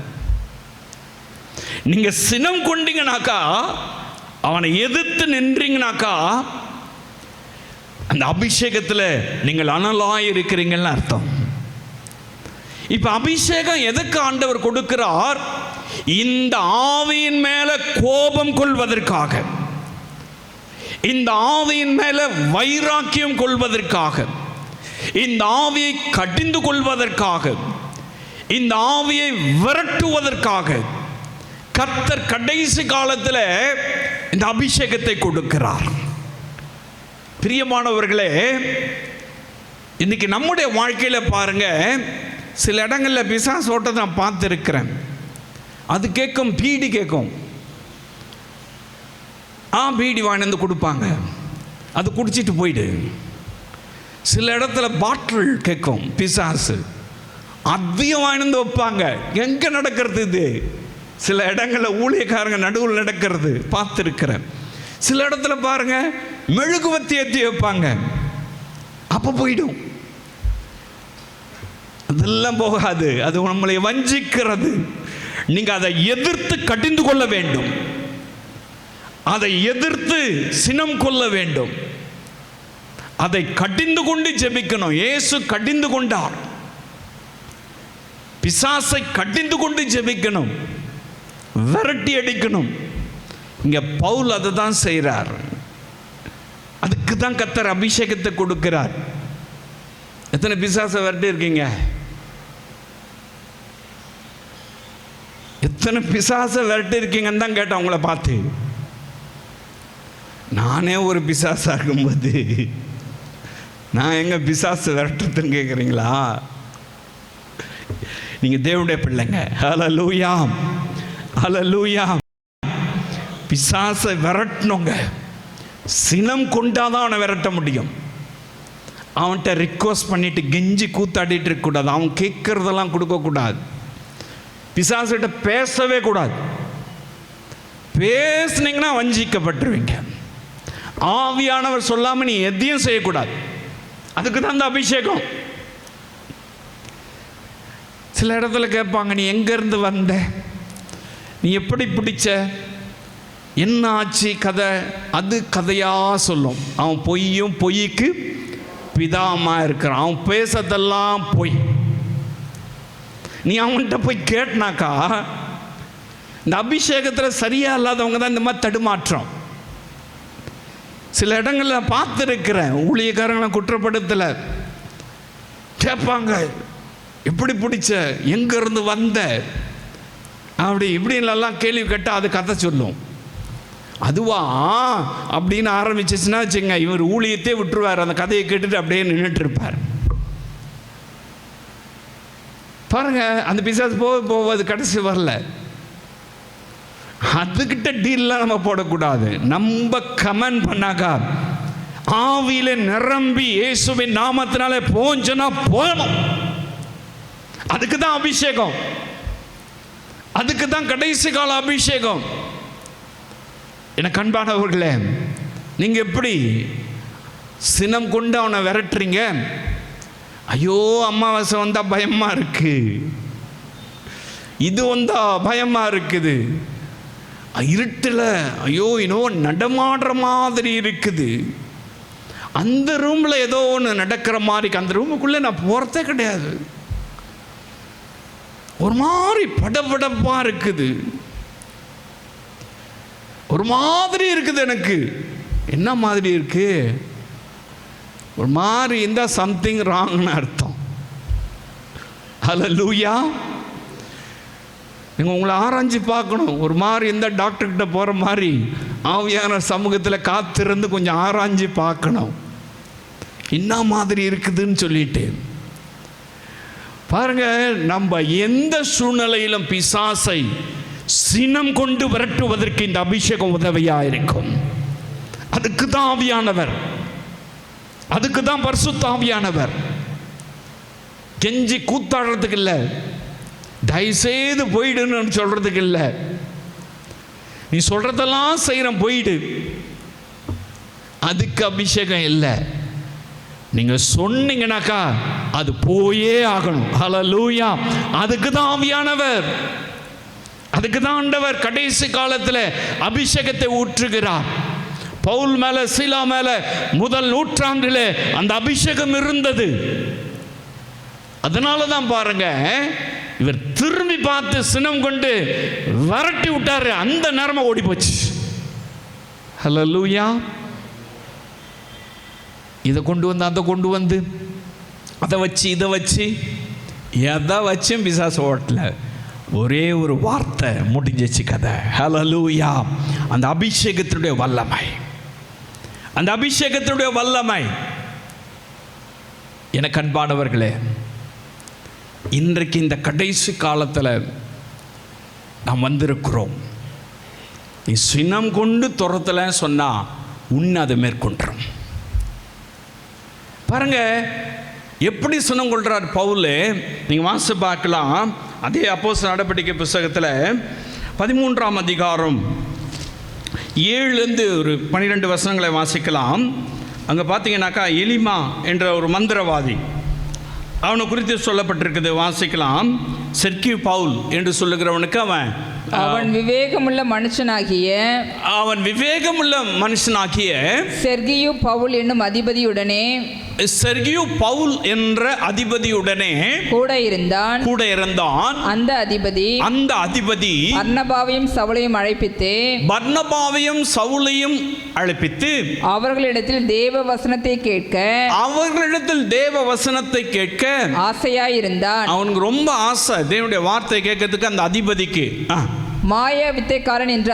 நீங்க சினம் கொண்டீங்கனாக்கா, அவனை எதிர்த்து நின்றீங்கனாக்கா அந்த அபிஷேகத்தில் நீங்கள் அனலாய் இருக்கிறீங்கன்னு அர்த்தம். இப்ப அபிஷேகம் எதுக்கு ஆண்டவர் கொடுக்கிறார்? இந்த ஆவியின் மேல கோபம் கொள்வதற்காக, இந்த ஆவியின் மேல வைராக்கியம் கொள்வதற்காக, இந்த ஆவியை கடிந்து கொள்வதற்காக, இந்த ஆவியை விரட்டுவதற்காக கர்த்தர் கடைசி காலத்தில் இந்த அபிஷேகத்தை கொடுக்கிறார். பிரியமானவர்களே, இன்னைக்கு நம்முடைய வாழ்க்கையில் பாருங்க, சில இடங்களில் பிசாசு ஓட்டத்தை நான் பார்த்துருக்கிறேன். அது கேட்கும், பீடி கேட்கும், பீடி வாங்கிட்டு கொடுப்பாங்க, அது குடிச்சிட்டு போயிடு. சில இடத்துல பாட்டில் கேட்கும் பிசாசு, அதையும் வாங்கிட்டு வைப்பாங்க. எங்கே நடக்கிறது இது? சில இடங்களில் ஊழியக்காரங்க நடுவில் நடக்கிறது பார்த்துருக்கிறேன். சில இடத்துல பாருங்க, மெழுகுவத்தி ஏற்றி வைப்பாங்க, அப்போ போயிடும். அதெல்லாம் போகாது, அது நம்மளை வஞ்சிக்கிறது. நீங்க அதை எதிர்த்து கடிந்து கொள்ள வேண்டும், அதை எதிர்த்து சினம் கொள்ள வேண்டும், அதை கடிந்து கொண்டு ஜெபிக்கணும். இயேசு கடிந்து கொண்டார், பிசாசை கடிந்து கொண்டு ஜெபிக்கணும், விரட்டி அடிக்கணும். இங்க பவுல் அதை தான் செய்கிறார். அதுக்கு தான் கர்த்தர் அபிஷேகத்தை கொடுக்கிறார். எத்தனை பிசாசை விரட்டி இருக்கீங்க? எத்தனை பிசாசை விரட்டி இருக்கீங்கன்னு தான் கேட்டேன் உங்களை பார்த்து. நானே ஒரு பிசாசா இருக்கும்போது நான் எங்க பிசாசை விரட்டுறதுன்னு கேட்குறீங்களா? நீங்க தேவனுடைய பிள்ளைங்க. ஹல்லேலூயா, ஹல்லேலூயா. பிசாசை விரட்டணுங்க. சினம் கொண்டாதான் அவனை விரட்ட முடியும். அவன்கிட்ட ரிக்வஸ்ட் பண்ணிட்டு கெஞ்சி கூத்தாடிட்டு இருக்கக்கூடாது, அவன் கேட்கறதெல்லாம் கொடுக்கக்கூடாது. பிசாசுகிட்ட பேசவே கூடாது. பேசுனீங்கன்னா வஞ்சிக்கப்பட்டுருவீங்க. ஆவியானவர் சொல்லாமல் நீ எதையும் செய்யக்கூடாது. அதுக்கு தான் அந்த அபிஷேகம். சில இடத்துல கேட்பாங்க, நீ எங்கேருந்து வந்த, நீ எப்படி பிடிச்ச, என்ன ஆச்சு கதை, அது கதையாக சொல்லும். அவன் பொய்யும் பொய்க்கு பிதாமாக இருக்கிறான், அவன் பேசதெல்லாம் பொய். நீ அவன்கிட்ட போய் கேட்டினாக்கா, இந்த அபிஷேகத்தில் சரியாக இல்லாதவங்க தான் இந்த மாதிரி தடுமாற்றம். சில இடங்களில் பார்த்துருக்கிறேன், ஊழியக்காரங்களை குற்றப்படுத்தலை, கேட்பாங்க எப்படி பிடிச்ச, எங்கேருந்து வந்த, அப்படி இப்படின்லாம் கேள்வி கேட்டால் அது கதை சொல்லும். அதுவா அப்படின்னு ஆரம்பிச்சிச்சுன்னா வச்சுங்க, இவர் ஊழியத்தே விட்டுருவார், அந்த கதையை கேட்டுட்டு அப்படியே நின்றுட்டு இருப்பார். பாருங்க, அந்த பிசாசு போவது கடைசி வரல. அதுக்கிட்ட டீல்லாம் நம்ம போடக்கூடாது. நம்ம கமெண்ட் பண்ணாக்கா ஆவியில நிரம்பி இயேசுவின் நாமத்தினாலே போஞ்சனா போகணும். அதுக்கு தான் அபிஷேகம், அதுக்கு தான் கடைசி கால அபிஷேகம். எனக்கு அன்பானவர்களே, நீங்க எப்படி சினம் கொண்டு அவனை விரட்டுறீங்க? ஐயோ அமாவாசை வந்தா பயமா இருக்கு, இது வந்தா பயமா இருக்குது, இருட்டில் ஐயோ இன்னும் நடமாடுற மாதிரி இருக்குது, அந்த ரூமில் ஏதோ ஒன்று நடக்கிற மாதிரி, அந்த ரூமுக்குள்ளே நான் போகிறதே கிடையாது, ஒரு மாதிரி படபடப்பாக இருக்குது, ஒரு மாதிரி இருக்குது. எனக்கு என்ன மாதிரி இருக்கு? ஒரு மாதிரி இருந்தால் சம்திங் ராங்னு அர்த்தம். ஹல்லேலூயா. நீங்கள் உங்களை ஆராய்ச்சி பார்க்கணும். ஒரு மாதிரி இருந்தால் டாக்டர்கிட்ட போகிற மாதிரி ஆவியான சமூகத்தில் காத்திருந்து கொஞ்சம் ஆராய்ச்சி பார்க்கணும், என்ன மாதிரி இருக்குதுன்னு சொல்லிட்டு. பாருங்க, நம்ம எந்த சூழ்நிலையிலும் பிசாசை சினம் கொண்டு விரட்டுவதற்கு இந்த அபிஷேகம் உதவியாக இருக்கும். அதுக்கு தான் ஆவியானவர், அதுக்கு தான் பரிசுத்த ஆவியானவர். கெஞ்சி கூத்தாடுறதுக்கு இல்லை, தயவுசெய்து போயிடுன்னு சொல்றதுக்கு இல்லை, நீ சொல்றதெல்லாம் செய்யறேன் போயிடு, அதுக்கு அபிஷேகம் இல்லை. நீங்க சொன்னீங்கன்னாக்கா அது போயே ஆகணும். ஹல்லேலூயா. அதுக்கு தான் ஆவியானவர், அதுக்கு தான் ஆண்டவர் கடைசி காலத்தில் அபிஷேகத்தை ஊற்றுகிறார். பவுல் மேல சீலா மேல முதல் நூற்றாண்டிலே அந்த அபிஷேகம் இருந்தது. அதனால தான் பாருங்க, இவர் திரும்பி பார்த்து சினம் கொண்டு விரட்டி விட்டாரு, அந்த நேரமா ஓடி போச்சு. ஹல்லேலூயா. இதை கொண்டு வந்து அதை கொண்டு வந்து அதை வச்சு இதை வச்சு எதை வச்சும் பிசாசு ஓட்டல, ஒரே ஒரு வார்த்தை முடிஞ்சிச்சு கதை. ஹல்லேலூயா. அந்த அபிஷேகத்தினுடைய வல்லமை, அந்த அபிஷேகத்தினுடைய வல்லமை. எனக்கு அன்பானவர்களே, இன்றைக்கு இந்த கடைசி காலத்தில் நாம் வந்திருக்கிறோம். நீ சினம் கொண்டு துரத்தல சொன்னா உன்னை அதை மேற்கொண்டுரும். பாருங்க எப்படி சினம் கொள்றார் பவுல். நீங்க வாசித்து பார்க்கலாம். அதே அப்போஸ்தலர் நடபடிக்கை புத்தகத்தில் 13ஆம் அதிகாரம் 7 ஒரு 12 வசனங்களை வாசிக்கலாம். அங்கே பார்த்தீங்கன்னாக்கா எலிமா என்ற ஒரு மந்திரவாதி, அவனை குறித்து சொல்லப்பட்டிருக்குது. வாசிக்கலாம். செர்கியூ பவுல் என்று சொல்லுகிறவனுக்கு அவன் விவேகமுள்ள மனுஷனாகிய செர்கியூ பவுல் என்னும் அதிபதியுடனே செர்கியூ பவுல் என்ற அதிபதியுடனே கூட இருந்தான். அந்த அதிபதி பர்னபாவையும் சவுலையும் அழைப்பித்து அவர்களிடத்தில் தேவ வசனத்தை கேட்க ஆசையாயிருந்தான். அவனுக்கு ரொம்ப ஆசை தேவனுடைய வார்த்தை கேட்கறதுக்கு. அந்த அதிபதிக்கு மாய வித்தைக்காரன் என்று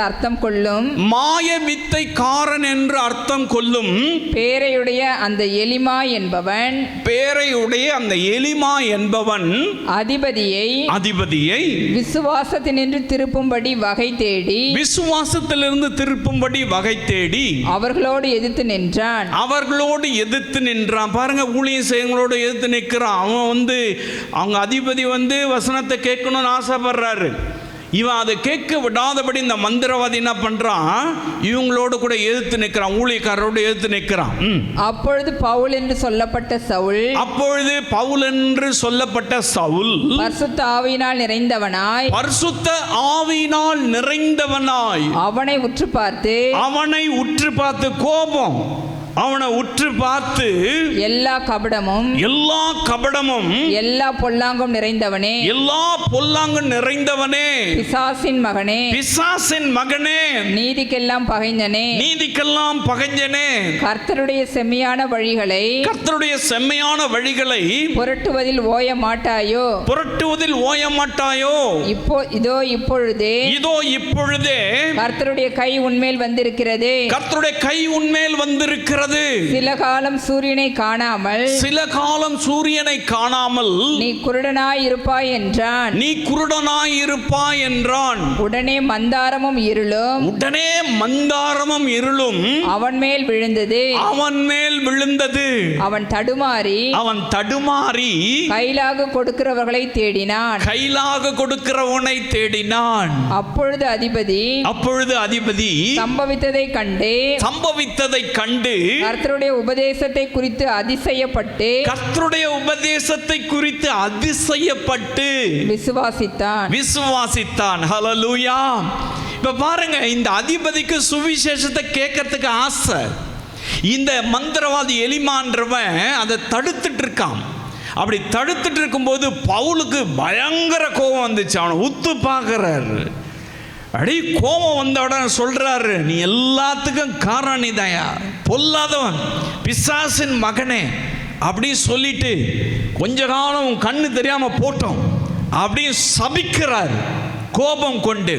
அர்த்தம் கொள்ளும் பேரையுடைய அந்த எலிமா என்பவன் அதிபதியை விசுவாசத்திலிருந்து திருப்பும்படி வகை தேடி அவர்களோடு எதிர்த்து நின்றான். பாருங்க, ஊழியம் செய்யங்களோடு எதிர்த்து நிற்கிறான். அவன் அவங்க அதிபதி வசனத்தை கேட்கணும்னு ஆசைப்படுறாரு. இவன் அதை கேட்க விடாதபடி இந்த மந்திரவாதி என்ன பண்றான், இவங்களோடு கூட எதிர்த்து நிற்கிறான், ஊழியக்காரரோடு எதிர்த்து நிற்கிறான். அப்பொழுது பவுல் என்று சொல்லப்பட்ட சவுல் பரிசுத்த ஆவியினால் நிறைந்தவனாய் அவனை உற்று பார்த்து கோபம், அவனை உற்று பார்த்து எல்லா கபடமும் எல்லா பொல்லாங்கும் நிறைந்தவனே பிசாசின் மகனே நீதிக்கெல்லாம் பகைஞனே கர்த்தருடைய செம்மையான வழிகளை புரட்டுவதில் ஓய மாட்டாயோ இதோ இப்பொழுதே கர்த்தருடைய கை உன்மேல் வந்திருக்கிறது. சில காலம் சூரியனை காணாமல் நீ குருடனாய் இருப்பாய் என்றான். உடனே மந்தாரமும் இருளும் அவன் மேல் விழுந்தது. அவன் தடுமாறி கைலாக கொடுக்கிறவர்களை தேடினான். அப்பொழுது அதிபதி சம்பவித்ததைக் கண்டு கர்த்தருடைய உபதேசத்தை குறித்து அதிசயப்பட்டு விசுவாசித்தான். ஹல்லேலூயா. இப்ப பாருங்க, இந்த அதிபதிக்கு சுவிசேஷத்தை கேட்கறதுக்கு ஆசை. இந்த மந்திரவாதி எலிமான்றவன் அதை தடுத்துட்டு இருக்கான். அப்படி தடுத்துட்டு இருக்கும்போது பவுலுக்கு பயங்கர கோபம் வந்துச்சு. அவனை உத்து பார்க்கிறாரு. அடி கோபம் வந்த உடனே சொல்றாரு, நீ எல்லாத்துக்கும் காரணம் நீதாயா, பொல்லாதவன், பிசாசின் மகனே அப்படி சொல்லிட்டு கொஞ்ச காலம் கண்ணு தெரியாம போட்டோம் அப்படின்னு சபிக்கிறார் கோபம் கொண்டு.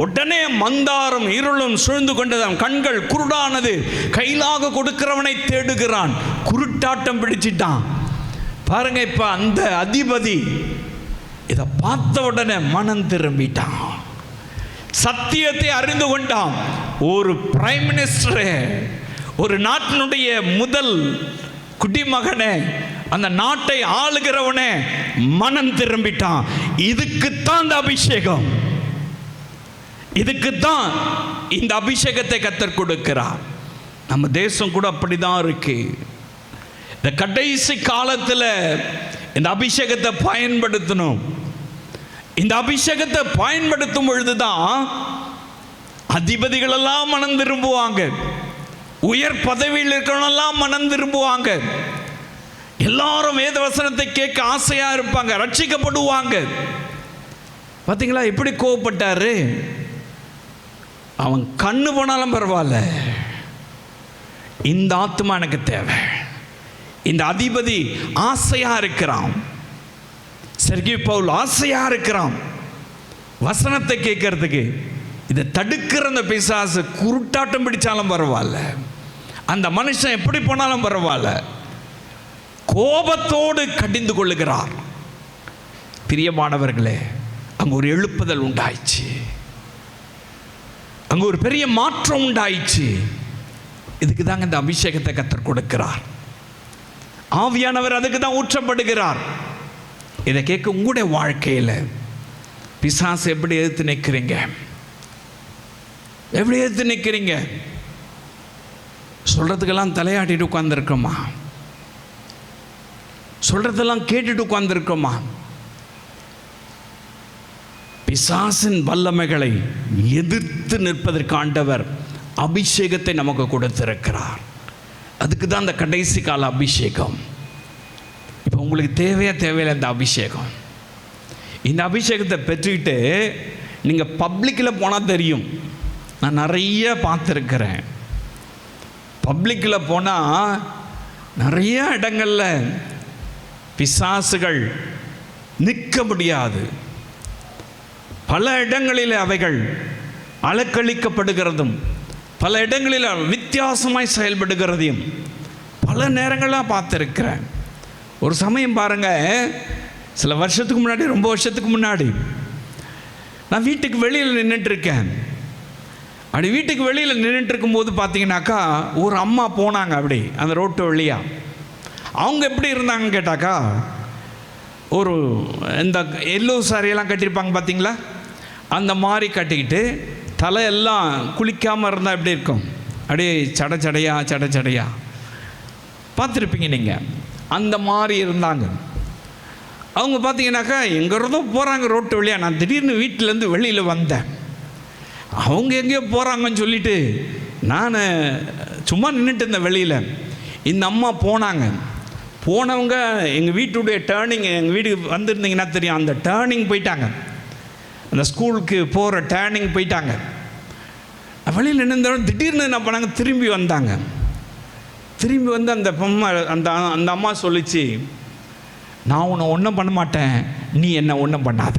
உடனே மந்தாரம் இருளும் சூழ்ந்து கொண்டது, கண்கள் குருடானது, கைலாக கொடுக்கிறவனை தேடுகிறான், குருட்டாட்டம் பிடிச்சிட்டான். பாருங்க, இப்ப அந்த அதிபதி இதை பார்த்த உடனே மனம் திரும்பிட்டான், சத்தியத்தை அறிந்து கொண்டான். ஒரு பிரைம் மினிஸ்டரே, ஒரு நாட்டினுடைய முதல் குடிமகனே, அந்த நாட்டை ஆளுகிறவனே மனம் திரும்பிட்டான். இதுக்குத்தான் இந்த அபிஷேகம், இதுக்குத்தான் இந்த அபிஷேகத்தை கர்த்தர் கொடுக்கிறார். நம்ம தேசம் கூட அப்படிதான் இருக்கு. இந்த கடைசி காலத்தில் இந்த அபிஷேகத்தை பயன்படுத்தணும். இந்த அபிஷேகத்தை பயன்படுத்தும் பொழுதுதான் அதிபதிகள் எல்லாம் மனம் திரும்புவாங்க, உயர் பதவியில் இருக்கிறவங்கெல்லாம் மனம் திரும்புவாங்க, எல்லாரும் வேத வசனத்தை கேட்க ஆசையா இருப்பாங்க, ரட்சிக்கப்படுவாங்க. பார்த்தீங்களா எப்படி கோவப்பட்டாரு? அவன் கண்ணு போனாலும் பரவாயில்ல, இந்த ஆத்மா எனக்கு தேவை. இந்த அதிபதி ஆசையா இருக்கிறான், செர்கி பவுல் ஆசையா இருக்கிறான் வசனத்தை கேட்கறதுக்கு. இதை தடுக்கிற அந்த பிசாசு குருட்டாட்டம் பிடிச்சாலும் பரவாயில்ல, அந்த மனுஷன் எப்படி போனாலும் பரவாயில்ல, கோபத்தோடு கடிந்து கொள்ளுகிறார். பிரியமானவர்களே, அங்க ஒரு எழுப்புதல் உண்டாயிச்சு, அங்க ஒரு பெரிய மாற்றம் உண்டாயிச்சு. இதுக்கு தாங்க இந்த அபிஷேகத்தை கர்த்தர் கொடுக்கிறார். ஆவியானவர் அதுக்கு தான் ஊற்றப்படுகிறார். இதை கேட்க உங்களுடைய வாழ்க்கையில் பிசாசு எப்படி எதிர்த்து நிற்கிறீங்க? எப்படி எதிர்த்து நிற்கிறீங்க? சொல்றதுக்கெல்லாம் தலையாட்டிட்டு உட்கார்ந்துருக்கோமா? சொல்றதெல்லாம் கேட்டுட்டு உட்கார்ந்துருக்கோமா? பிசாசின் வல்லமைகளை எதிர்த்து நிற்பதற்கு ஆண்டவர் அபிஷேகத்தை நமக்கு கொடுத்திருக்கிறார். அதுக்கு தான் அந்த கடைசி கால அபிஷேகம். இப்போ உங்களுக்கு தேவையில்லை இந்த அபிஷேகம். இந்த அபிஷேகத்தை பெற்றுக்கிட்டு நீங்கள் பப்ளிக்கில் போனால் தெரியும். நான் நிறைய பார்த்துருக்கிறேன். பப்ளிக்கில் போனால் நிறைய இடங்களில் பிசாசுகள் நிற்க முடியாது. பல இடங்களில் அவைகள் அலக்களிக்கப்படுகிறதும், பல இடங்களில் வித்தியாசமாய் செயல்படுகிறதையும் பல நேரங்களாக பார்த்துருக்கிறேன். ஒரு சமயம் பாருங்கள், சில வருஷத்துக்கு முன்னாடி, ரொம்ப வருஷத்துக்கு முன்னாடி, நான் வீட்டுக்கு வெளியில் நின்றுட்டுருக்கேன். அப்படி வீட்டுக்கு வெளியில் நின்றுட்டு இருக்கும்போது பார்த்தீங்கன்னாக்கா ஒரு அம்மா போனாங்க அப்படி அந்த ரோட்டு வழியாக. அவங்க எப்படி இருந்தாங்கன்னு கேட்டாக்கா, ஒரு இந்த எல்லோ சாரியெல்லாம் கட்டியிருப்பாங்க பார்த்தீங்களா, அந்த மாதிரி கட்டிக்கிட்டு தலையெல்லாம் குளிக்காமல் இருந்தால் எப்படி இருக்கும்? அப்படியே சடைச்சடையா பார்த்துருப்பீங்க நீங்கள். அந்த மாதிரி இருந்தாங்க அவங்க. பார்த்தீங்கன்னாக்கா எங்கேருந்தோ போகிறாங்க ரோட்டு வழியாக. நான் திடீர்னு வீட்டிலேருந்து வெளியில் வந்தேன். அவங்க எங்கேயோ போகிறாங்கன்னு சொல்லிட்டு நான் சும்மா நின்றுட்டு இருந்தேன் வெளியில். இந்த அம்மா போனவங்க எங்கள் வீட்டுடைய டேர்னிங், எங்கள் வீட்டுக்கு வந்திருந்தீங்கன்னா தெரியும், அந்த டேர்னிங் போயிட்டாங்க. அந்த ஸ்கூலுக்கு போகிற டேர்னிங் போயிட்டாங்க. வெளியில் நின்றவங்க திடீர்னு என்ன பண்ணாங்க, திரும்பி வந்தாங்க. திரும்பி வந்து அந்த அந்த அம்மா சொல்லிச்சு, நான் உன்னை ஒன்றும் பண்ண மாட்டேன், நீ என்ன ஒன்றும் பண்ணாத.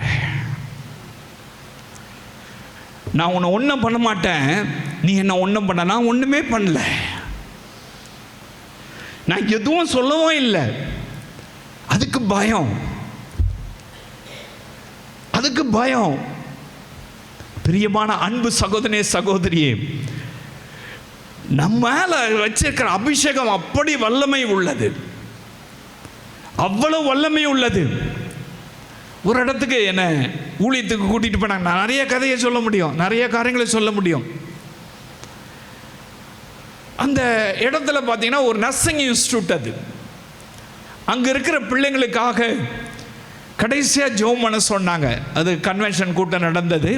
நான் உன்னை ஒன்றும் பண்ண மாட்டேன், நீ என்ன ஒன்றும் பண்ண. நான் ஒன்றுமே பண்ணல, நான் எதுவும் சொல்லவும் இல்லை. அதுக்கு பயம். பிரியமான அன்பு சகோதரனே, சகோதரியே, நம்ம மேல வச்சிருக்கிற அபிஷேகம் அப்படி வல்லமை உள்ளது, அவ்வளவு வல்லமை உள்ளது. ஒரு இடத்துக்கு என்ன ஊழியத்துக்கு கூட்டிட்டு போனாங்க. நான் நிறைய கதையை சொல்ல முடியும், நிறைய காரியங்களை சொல்ல முடியும். அந்த இடத்துல பார்த்தீங்கன்னா ஒரு நர்சிங் இன்ஸ்டியூட். அது அங்கே இருக்கிற பிள்ளைங்களுக்காக கடைசியாக ஜெபம் பண்ண சொன்னாங்க. அது கன்வென்ஷன் கூட்டம் நடந்தது.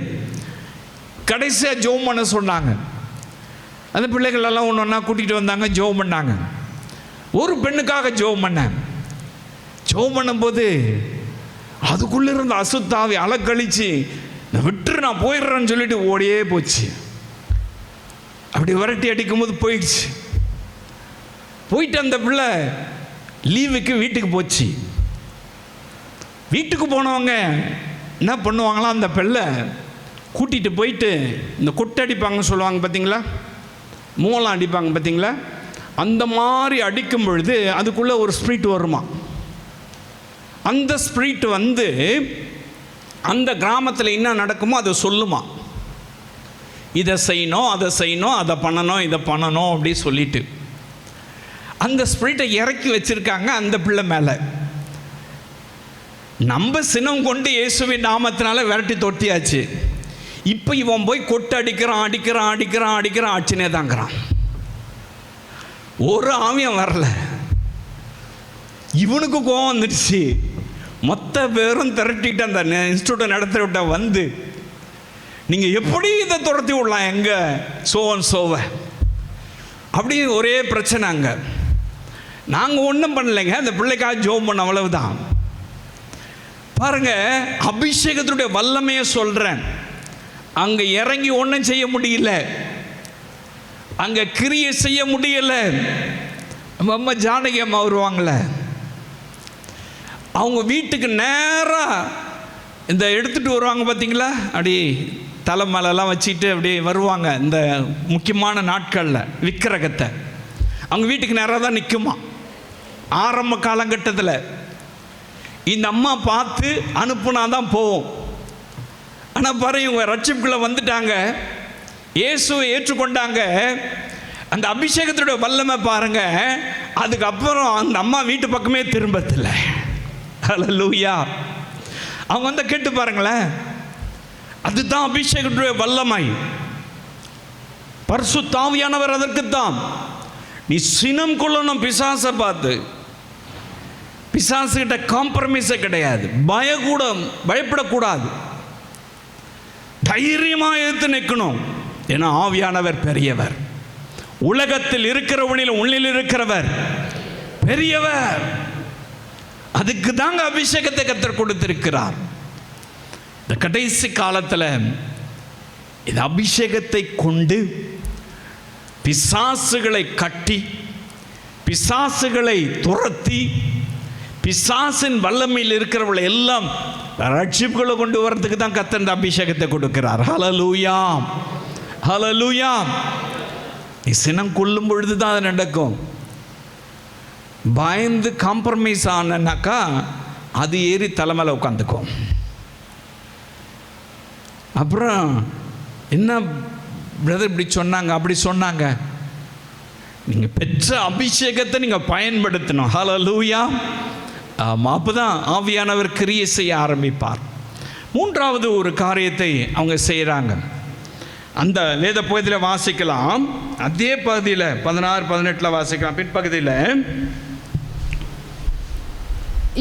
கடைசியாக ஜெபம் பண்ண சொன்னாங்க. அந்த பிள்ளைகளெல்லாம் ஒன்று ஒன்றா கூட்டிகிட்டு வந்தாங்க, ஜெபம் பண்ணாங்க. ஒரு பெண்ணுக்காக ஜெபம் பண்ணும்போது அதுக்குள்ளே இருந்த அசுத்தாவி அலக்கழிச்சு, நான் விட்டுரு, நான் போயிடுறேன்னு சொல்லிட்டு ஓடியே போச்சு. அப்படி விரட்டி அடிக்கும்போது போயிட்டு அந்த பிள்ளை லீவுக்கு வீட்டுக்கு போச்சு. வீட்டுக்கு போனவங்க என்ன பண்ணுவாங்களாம், அந்த பிள்ளை கூட்டிகிட்டு போயிட்டு இந்த கொட்டை அடிப்பாங்கன்னு சொல்லுவாங்க பார்த்தீங்களா, மூலம் அடிப்பாங்க பார்த்தீங்களா, அந்த மாதிரி அடிக்கும் பொழுது அதுக்குள்ளே ஒரு ஸ்பிரிட் வருமா. அந்த ஸ்பிரிட் வந்து அந்த கிராமத்தில் என்ன நடக்குமோ அதை சொல்லுமா. இதை செய்யணும், அதை செய்யணும், அதை பண்ணணும், இதை பண்ணணும் அப்படி சொல்லிட்டு அந்த ஸ்பிரிட்டை இறக்கி வச்சிருக்காங்க அந்த பிள்ளை மேலே. நம்ம சினம் கொண்டு இயேசுவின் நாமத்தினால விரட்டி தொட்டியாச்சு. இப்போ இவன் போய் கொட்டு அடிக்கிறான் ஆச்சுனே தாங்கிறான். ஒரு ஆவியம் வரல. இவனுக்கு கோவம் வந்துடுச்சு. மொத்த பேரும் திரட்டிட்டு அந்த இன்ஸ்டியூட்டை நடத்தி விட்டா வந்து, நீங்கள் எப்படி இதை துரத்தி விடலாம் எங்கள் சோவை அப்படி ஒரே பிரச்சனை. அங்கே நாங்கள் ஒன்றும் பண்ணலைங்க, அந்த பிள்ளைக்காக ஜெபம் பண்ண, அவ்வளவுதான். பாருங்க, அபிஷேகத்துடைய வல்லமையை சொல்கிறேன். அங்கே இறங்கி ஒன்றும் செய்ய முடியல, அங்கே கிரியை செய்ய முடியல. நம்ம அம்மா ஜானகி அம்மா வருவாங்களே, அவங்க வீட்டுக்கு நேராக இந்த எடுத்துகிட்டு வருவாங்க பார்த்தீங்களா, அப்படி தலை மேலெல்லாம் வச்சுக்கிட்டு அப்படி வருவாங்க. இந்த முக்கியமான நாட்களில் விக்கிரகத்தை அவங்க வீட்டுக்கு நேராக தான் நிற்குமா. ஆரம்ப காலகட்டத்தில் இந்த அம்மா பார்த்து அனுப்புனா தான் போவோம். ஆனால் பாருங்க, இவங்க ரட்சிப்புக்குள்ளே வந்துட்டாங்க, இயேசுவை ஏற்றுக்கொண்டாங்க. அந்த அபிஷேகத்துடைய வல்லமை பாருங்க. அதுக்கப்புறம் அந்த அம்மா வீட்டு பக்கமே திரும்பத்தில்லை. ஹல்லேலூயா. அவங்க வந்து கேட்டு பாருங்களேன், அதுதான் அபிஷேகத்துடைய வல்லமை. பரிசுத்த ஆவியானவர் அதற்குத்தான். நீ சினம் கொள்ளணும் பிசாசை பார்த்து. பிசாசுகிட்ட காம்ப்ரமைஸே கிடையாது. பயப்படக்கூடாது, தைரியமாக எதிர்த்து நிற்கணும். ஏன்னா ஆவியானவர் பெரியவர். உலகத்தில் இருக்கிறவனில் உள்ளில் இருக்கிறவர் பெரியவர். அதுக்கு தாங்க அபிஷேகத்தை கர்த்தர் கொடுத்திருக்கிறார். இந்த கடைசி காலத்தில் இந்த அபிஷேகத்தை கொண்டு பிசாசுகளை கட்டி, பிசாசுகளை துரத்தி, பிசாசின் வல்லமையில் இருக்கிறவர்களை எல்லாம் ரட்சிப்புகளை கொண்டு வரதுக்கு தான் கர்த்தர் இந்த அபிஷேகத்தை கொடுக்கிறார். ஹல்லேலூயா, ஹல்லேலூயா. நீ சினம் கொள்ளும் பொழுது தான் அது நடக்கும். பயந்து காம்ப்ரமைஸ் ஆனாக்கா அது ஏறி தலைமையில் உட்காந்துக்கும். அப்புறம் என்ன பிரதர் இப்படி சொன்னாங்க, அப்படி சொன்னாங்க. நீங்கள் பெற்ற அபிஷேகத்தை நீங்கள் பயன்படுத்தணும். ஹல்லேலூயா. அப்போ தான் ஆவியானவர் கிரியை செய்ய ஆரம்பிப்பார். மூன்றாவது ஒரு காரியத்தை அவங்க செய்கிறாங்க. அந்த வேத பகுதியில் வாசிக்கலாம், அதே பகுதியில் 16-18 வாசிக்கலாம். பின்பகுதியில்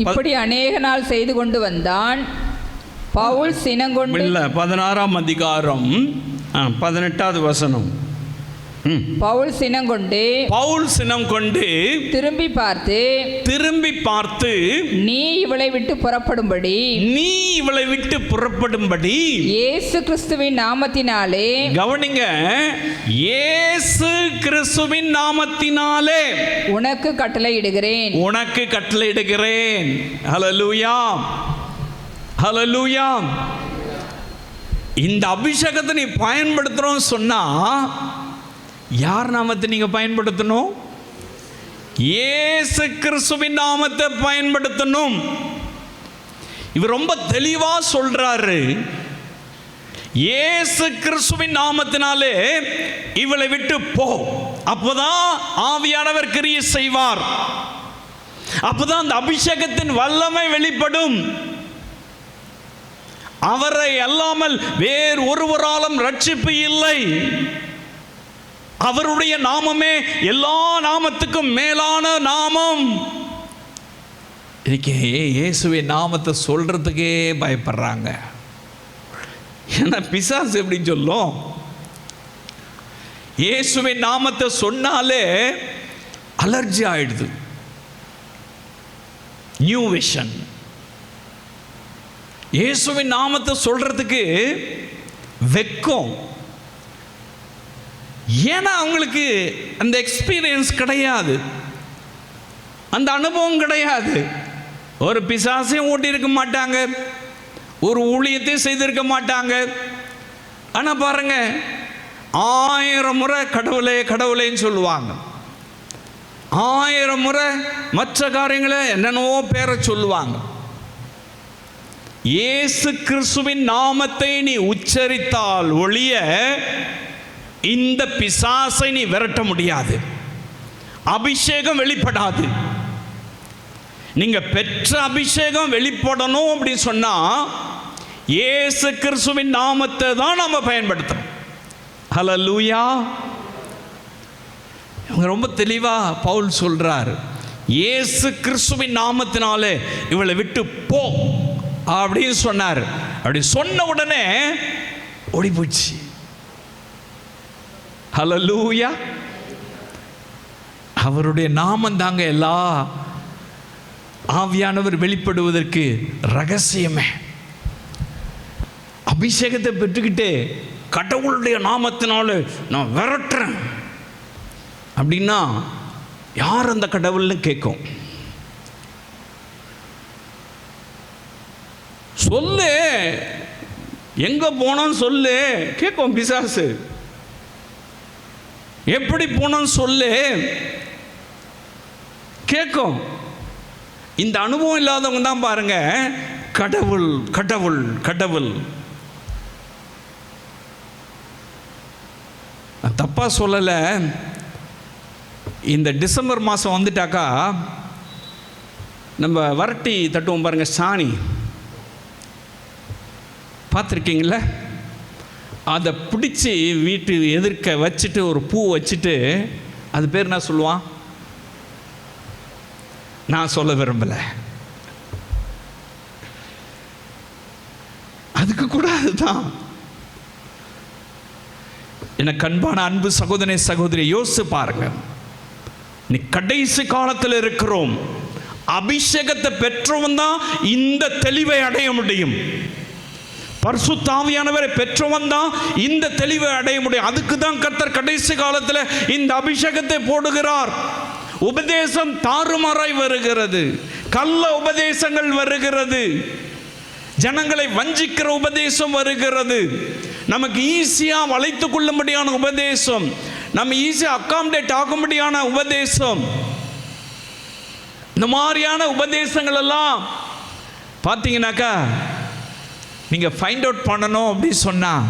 இப்படி அநேக நாள் செய்து கொண்டு வந்தான். பவுல் சினங்கொண்டு இல்லை 16ஆம் அதிகாரம் 18வது வசனம். பவுல் சினம் கொண்டு திரும்பி பார்த்து நீ இவளை விட்டு புறப்படும்படி இயேசு கிறிஸ்துவின் நாமத்தினாலே, கவனிங்க, இயேசு கிறிஸ்துவின் நாமத்தினாலே உனக்கு கட்டளையிடுகிறேன். ஹல்லேலூயா, ஹல்லேலூயா. இந்த அபிஷேகத்தை நீ பயன்படுத்துறோம் சொன்னா யார் நாமத்தை நீங்க பயன்படுத்தணும்? இயேசு கிறிஸ்துவின் நாமத்தை பயன்படுத்தணும். இவர் ரொம்ப தெளிவா சொல்றாரு, இயேசு கிறிஸ்துவின் நாமத்தினாலே இவளை விட்டு போ. அப்பதான் ஆவியானவர் கிரியை செய்வார். அப்பதான் அந்த அபிஷேகத்தின் வல்லமை வெளிப்படும். அவரை அல்லாமல் வேறு ஒருவராலும் ரட்சிப்பு இல்லை. அவருடைய நாமமே எல்லா நாமத்துக்கும் மேலான நாமம். இன்னைக்கு இயேசுவின் நாமத்தை சொல்றதுக்கே பயப்படுறாங்க. ஏன்னா பிசாசு எப்படின்னு சொல்லும், இயேசுவின் நாமத்தை சொன்னாலே அலர்ஜி ஆயிடுது. New vision. இயேசுவின் நாமத்தை சொல்றதுக்கு வெக்கம். ஏன்னா அவங்களுக்கு அந்த எக்ஸ்பீரியன்ஸ் கிடையாது, அந்த அனுபவம் கிடையாது. ஒரு பிசாசையும் ஓட்டியிருக்க மாட்டாங்க, ஒரு ஊழியத்தையும் செய்திருக்க மாட்டாங்க. ஆனால் பாருங்க, 1000 முறை கடவுளே கடவுளேன்னு சொல்லுவாங்க, 1000 முறை மற்ற காரியங்களை என்னென்னவோ பேரை சொல்லுவாங்க. இயேசு கிறிஸ்துவின் நாமத்தை நீ உச்சரித்தால் ஒழிய இந்த பிசாசை நீ விரட்ட முடியாது. அபிஷேகம் வெளிப்படாது. நீங்க பெற்ற அபிஷேகம் வெளிப்படணும் அப்படின்னு சொன்னா இயேசு கிறிஸ்துவின் நாமத்தை தான் நம்ம பயன்படுத்தணும். ஹல்லேலூயா. இவங்க ரொம்ப தெளிவா பவுல் சொல்றார், இயேசு கிறிஸ்துவின் நாமத்தினாலே இவளை விட்டு போ அப்படின்னு சொன்னார். அப்படி சொன்ன உடனே ஓடி போச்சு. ஹல்லேலூயா. அவருடைய நாமம் தாங்க எல்லா ஆவியானவர் வெளிப்படுவதற்கு ரகசியமே. அபிஷேகத்தை பெற்றுக்கிட்டு கடவுளுடைய நாமத்தினால நான் விரட்டுறேன் அப்படின்னா யார் அந்த கடவுள்னு கேட்கும். சொல்லு, எங்க போனோன்னு சொல்லு கேட்கும் பிசாசு. எப்படி போனோன்னு சொல்லு கேட்கும். இந்த அனுபவம் இல்லாதவங்க தான் பாருங்க கடவுள் கடவுள் கடவுள். நான் தப்பா சொல்லலை. இந்த டிசம்பர் மாதம் வந்துட்டாக்கா நம்ம வரட்டி தட்டுவோம் பாருங்க, சாணி பார்த்துருக்கீங்கள? அதை பிடிச்சி வீட்டு எதிர்க்க வச்சுட்டு ஒரு பூ வச்சுட்டு, அது பேர் என்ன சொல்லுவான்? நான் சொல்ல விரும்பலை. அதுக்கு கூட அதுதான். எனக்கு அன்பான அன்பு சகோதரனே சகோதரி, யோசிச்சு பாருங்க. நீ கடைசி காலத்தில் இருக்கிறோம். அபிஷேகத்தை பெற்றவன் தான் இந்த தெளிவை அடைய முடியும். பரிசுத்த ஆவியானவரை பெற்றவன் தான் இந்த தெளிவை அடைய முடியும். அதுக்கு தான் கர்த்தர் கடைசி காலத்தில் இந்த அபிஷேகத்தை போடுகிறார். உபதேசம் தாறுமாறாய் வருகிறது, கள்ள உபதேசங்கள் வருகிறது, ஜனங்களை வஞ்சிக்கிற உபதேசம் வருகிறது, நமக்கு ஈஸியாக வளைத்து கொள்ளும்படியான உபதேசம், நம்ம ஈஸியாக அக்காமடேட் ஆகும்படியான உபதேசம். இந்த மாதிரியான உபதேசங்கள் எல்லாம் பார்த்தீங்கன்னாக்கா நீங்கள் ஃபைண்ட் அவுட் பண்ணணும் அப்படின்னு சொன்னால்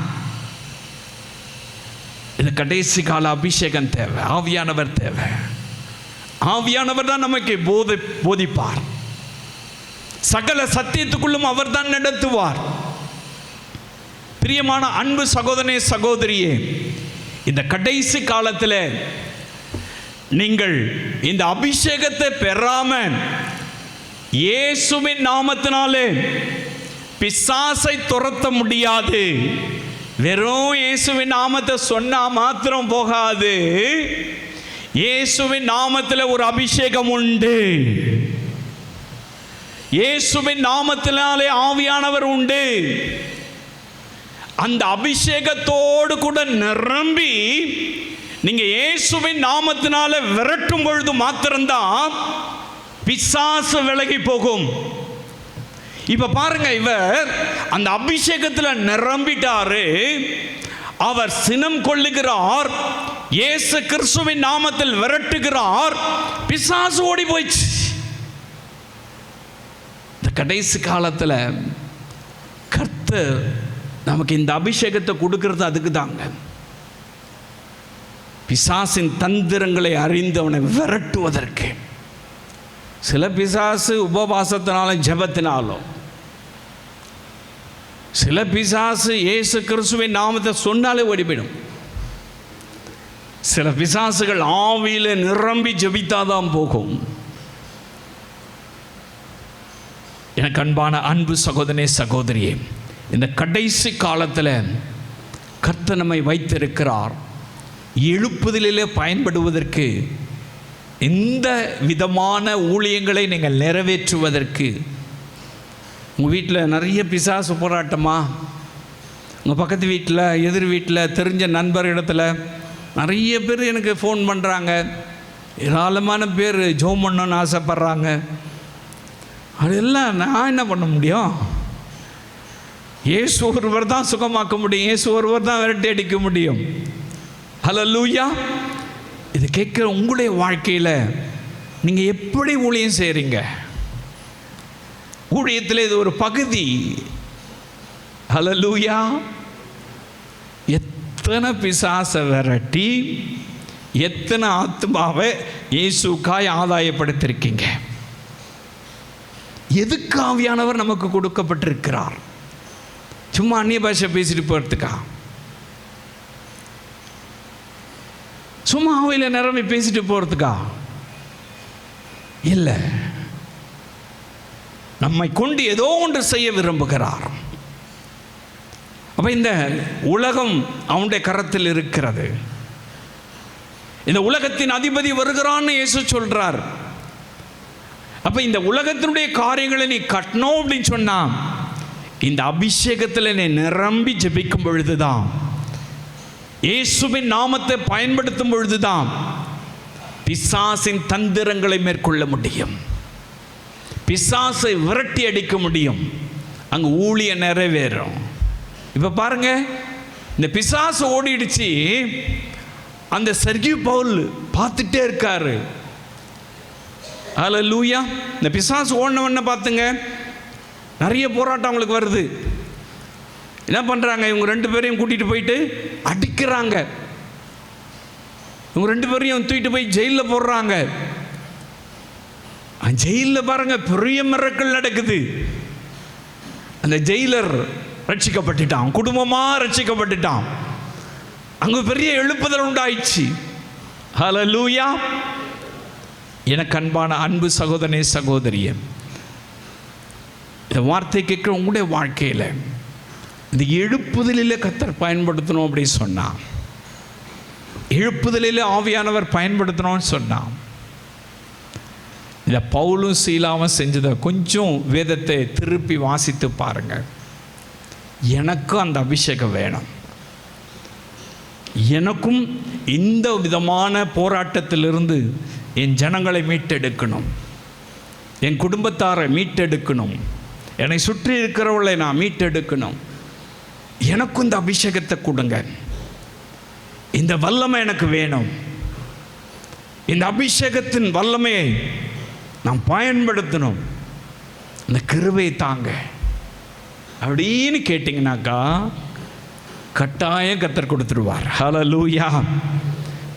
இது கடைசி கால அபிஷேகம் தேவை, ஆவியானவர் தேவை. ஆவியானவர் தான் நமக்கு போதிப்பார். சகல சத்தியத்துக்குள்ளும் அவர் தான் நடத்துவார். பிரியமான அன்பு சகோதரனே சகோதரியே, இந்த கடைசி காலத்தில் நீங்கள் இந்த அபிஷேகத்தை பெறாம இயேசுவின் நாமத்தினாலே பிசாசை துரத்த முடியாது. வெறும் இயேசுவின் நாமத்தை சொன்னா மாத்திரம் போகாது. இயேசுவின் நாமத்தில் ஒரு அபிஷேகம் உண்டு. இயேசுவின் நாமத்தினாலே ஆவியானவர் உண்டு. அந்த அபிஷேகத்தோடு கூட நிரம்பி நீங்க இயேசுவின் நாமத்தினால விரட்டும் பொழுது மாத்திரம்தான் பிசாசு விலகி போகும். இப்ப பாருங்க, இவர் அந்த அபிஷேகத்தில் நிரம்பிட்டாரு. அவர் சினம் கொள்ளுகிறார், இயேசு கிறிஸ்துவின் நாமத்தில் விரட்டுகிறார், பிசாசு ஓடி போயிடுச்சு. இந்த கடைசி காலத்தில் கர்த்தர் நமக்கு இந்த அபிஷேகத்தை கொடுக்கிறது அதுக்கு தாங்க. பிசாசின் தந்திரங்களை அறிந்து அவனை விரட்டுவதற்கு. சில பிசாசு உபவாசத்தினாலும் ஜெபத்தினாலும், சில பிசாசு இயேசு கிறிஸ்துவின் நாமத்தை சொன்னாலே ஓடி போயிடும். சில பிசாசுகள் ஆவியில நிரம்பி ஜெபித்தாதான் போகும். எனக்கு அன்பான அன்பு சகோதரனே சகோதரியே, இந்த கடைசி காலத்தில் கர்த்தர் நம்மை வைத்திருக்கிறார் எழுப்புதலிலே பயன்படுவதற்கு, இந்த விதமான ஊழியங்களை நீங்கள் நிறைவேற்றுவதற்கு. உங்கள் வீட்டில் நிறைய பிசாசு போராட்டமா? உங்கள் பக்கத்து வீட்டில், எதிர் வீட்டில், தெரிஞ்ச நண்பர் இடத்துல நிறைய பேர் எனக்கு ஃபோன் பண்ணுறாங்க. ஏராளமான பேர் ஜெபம் பண்ணணும்னு ஆசைப்பட்றாங்க. அதெல்லாம் நான் என்ன பண்ண முடியும்? இயேசு ஒருவர் தான் சுகமாக்க முடியும். இயேசு ஒருவர் தான் விரட்டி அடிக்க முடியும். ஹல்லேலூயா. இது கேட்குற உங்களுடைய வாழ்க்கையில் நீங்கள் எப்படி ஊழியம் செய்கிறீங்க? ஊழியத்தில் இது ஒரு பகுதி. ஹல்லேலூயா. எத்தனை பிசாசை விரட்டி எத்தனை ஆத்மாவை இயேசுக்காய் ஆதாயப்படுத்திருக்கீங்க? எதுக்கு ஆவியானவர் நமக்கு கொடுக்கப்பட்டிருக்கிறார்? சும்மா அந்நிய பாஷை பேசிட்டு போகிறதுக்கா? சும்மா ஆவியில் நிரம்பி பேசிட்டு போகிறதுக்கா? இல்லை, நம்மை கொண்டு ஏதோ ஒன்று செய்ய விரும்புகிறார். அப்ப இந்த உலகம் அவனுடைய கரத்தில் இருக்கிறது. இந்த உலகத்தின் அதிபதி வருகிறான்னு இயேசு சொல்றார். அப்ப இந்த உலகத்தினுடைய காரியங்களை நீ கட்டணும் அப்படின்னு சொன்னா, இந்த அபிஷேகத்தில் நீ நிரம்பி ஜெபிக்கும் பொழுதுதான், இயேசுவின் நாமத்தை பயன்படுத்தும் பொழுதுதான் பிசாசின் தந்திரங்களை மேற்கொள்ள முடியும். பிசாசை விரட்டி அடிக்க முடியும். அங்கே ஊழியம் நிறைவேறும். இப்போ பாருங்க, இந்த பிசாசு ஓடிடுச்சு. அந்த சர்கியூ பவுல் பார்த்துட்டே இருக்காரு. ஹல்லேலூயா. இந்த பிசாசு ஓடினவன பார்த்துங்க, நிறைய போராட்டம் அவங்களுக்கு வருது. என்ன பண்ணுறாங்க? இவங்க ரெண்டு பேரையும் கூட்டிகிட்டு போயிட்டு அடிக்கிறாங்க. இவங்க ரெண்டு பேரையும் தூக்கிட்டு போய் ஜெயிலில் போடுறாங்க. ஜெயிலில் பாருங்க பெரிய மிரக்கல் நடக்குது. அந்த ஜெயிலர் ரட்சிக்கப்பட்டுட்டான், குடும்பமாக ரட்சிக்கப்பட்டுட்டான். அங்கே பெரிய எழுப்புதல் உண்டாயிடுச்சு. ஹல்லேலூயா. எனக்கு அன்பான அன்பு சகோதரனே சகோதரியே, இந்த வார்த்தை கேட்குற உங்களுடைய வாழ்க்கையில் இந்த எழுப்புதலில் கர்த்தர் பயன்படுத்தணும் அப்படின்னு சொன்னான். எழுப்புதலில் ஆவியானவர் பயன்படுத்தணும்னு சொன்னான். இந்த பவுலும் சீலாவும் செஞ்சதை கொஞ்சம் வேதத்தை திருப்பி வாசித்து பாருங்க. எனக்கும் அந்த அபிஷேகம் வேணும். எனக்கும் இந்த விதமான போராட்டத்திலிருந்து என் ஜனங்களை மீட்டெடுக்கணும், என் குடும்பத்தாரை மீட்டெடுக்கணும், என்னை சுற்றி இருக்கிறவர்களை நான் மீட்டெடுக்கணும். எனக்கும் இந்த அபிஷேகத்தை கொடுங்க. இந்த வல்லமை எனக்கு வேணும். இந்த அபிஷேகத்தின் வல்லமையை நான் பயன்படுத்தணும். இந்த கிருபையை தாங்க அப்படின்னு கேட்டிங்கனாக்கா கட்டாயம் கர்த்தர் கொடுத்துருவார். ஹல்லேலூயா.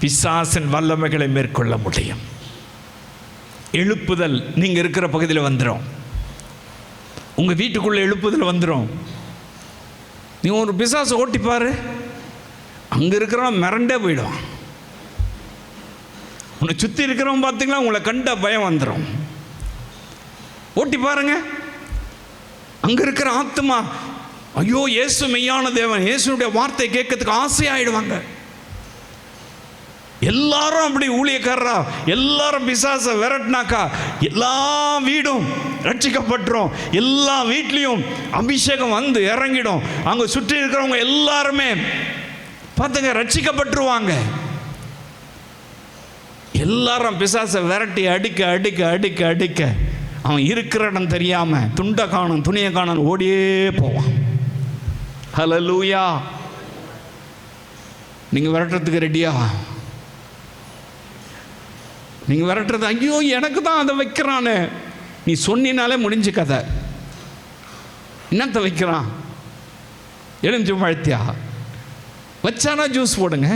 பிசாசின் வல்லமைகளை மேற்கொள்ள முடியும். எழுப்புதல் நீங்கள் இருக்கிற பகுதியில் வந்துடும். உங்கள் வீட்டுக்குள்ளே எழுப்புதல் வந்துடும். நீ ஒரு பிசாசை ஓட்டிப்பாரு, அங்கே இருக்கிறவன் மிரண்டே போயிடுவான். உன்னை சுற்றி இருக்கிறவன் பார்த்தீங்களா, உங்களை கண்ட பயம் வந்துடும். ஓட்டி பாருங்க. அங்கே இருக்கிற ஆத்மா, ஐயோ இயேசு மெய்யான தேவன், இயேசுடைய வார்த்தை கேட்கறதுக்கு ஆசையாயிடுவாங்க. எல்லாரும் அப்படி ஊழியக்காரரா எல்லாரும் பிசாசை விரட்டினாக்கா எல்லா வீடும் ரட்சிக்கப்பட்டுரும். எல்லா வீட்லேயும் அபிஷேகம் வந்து இறங்கிடும். அங்கே சுற்றி இருக்கிறவங்க எல்லாருமே பார்த்துங்க ரட்சிக்கப்பட்டுருவாங்க. எல்லாரும் பிசாசை விரட்டி அடிக்க அடிக்க அடிக்க அடிக்க அவன் இருக்கிற இடம் தெரியாமல் துண்டை காணும் துணியை காணும் ஓடியே போவான். ஹல்லேலூயா. நீங்கள் விரட்டுறதுக்கு ரெடியா? நீங்கள் விரட்டுறது, ஐயோ எனக்கு தான் அதை வைக்கிறானே, நீ சொன்னினாலே முடிஞ்சு கதை. என்னத்தை வைக்கிறான்? எலுமிச்சை பழத்தியா வச்சானா ஜூஸ் போடுங்க.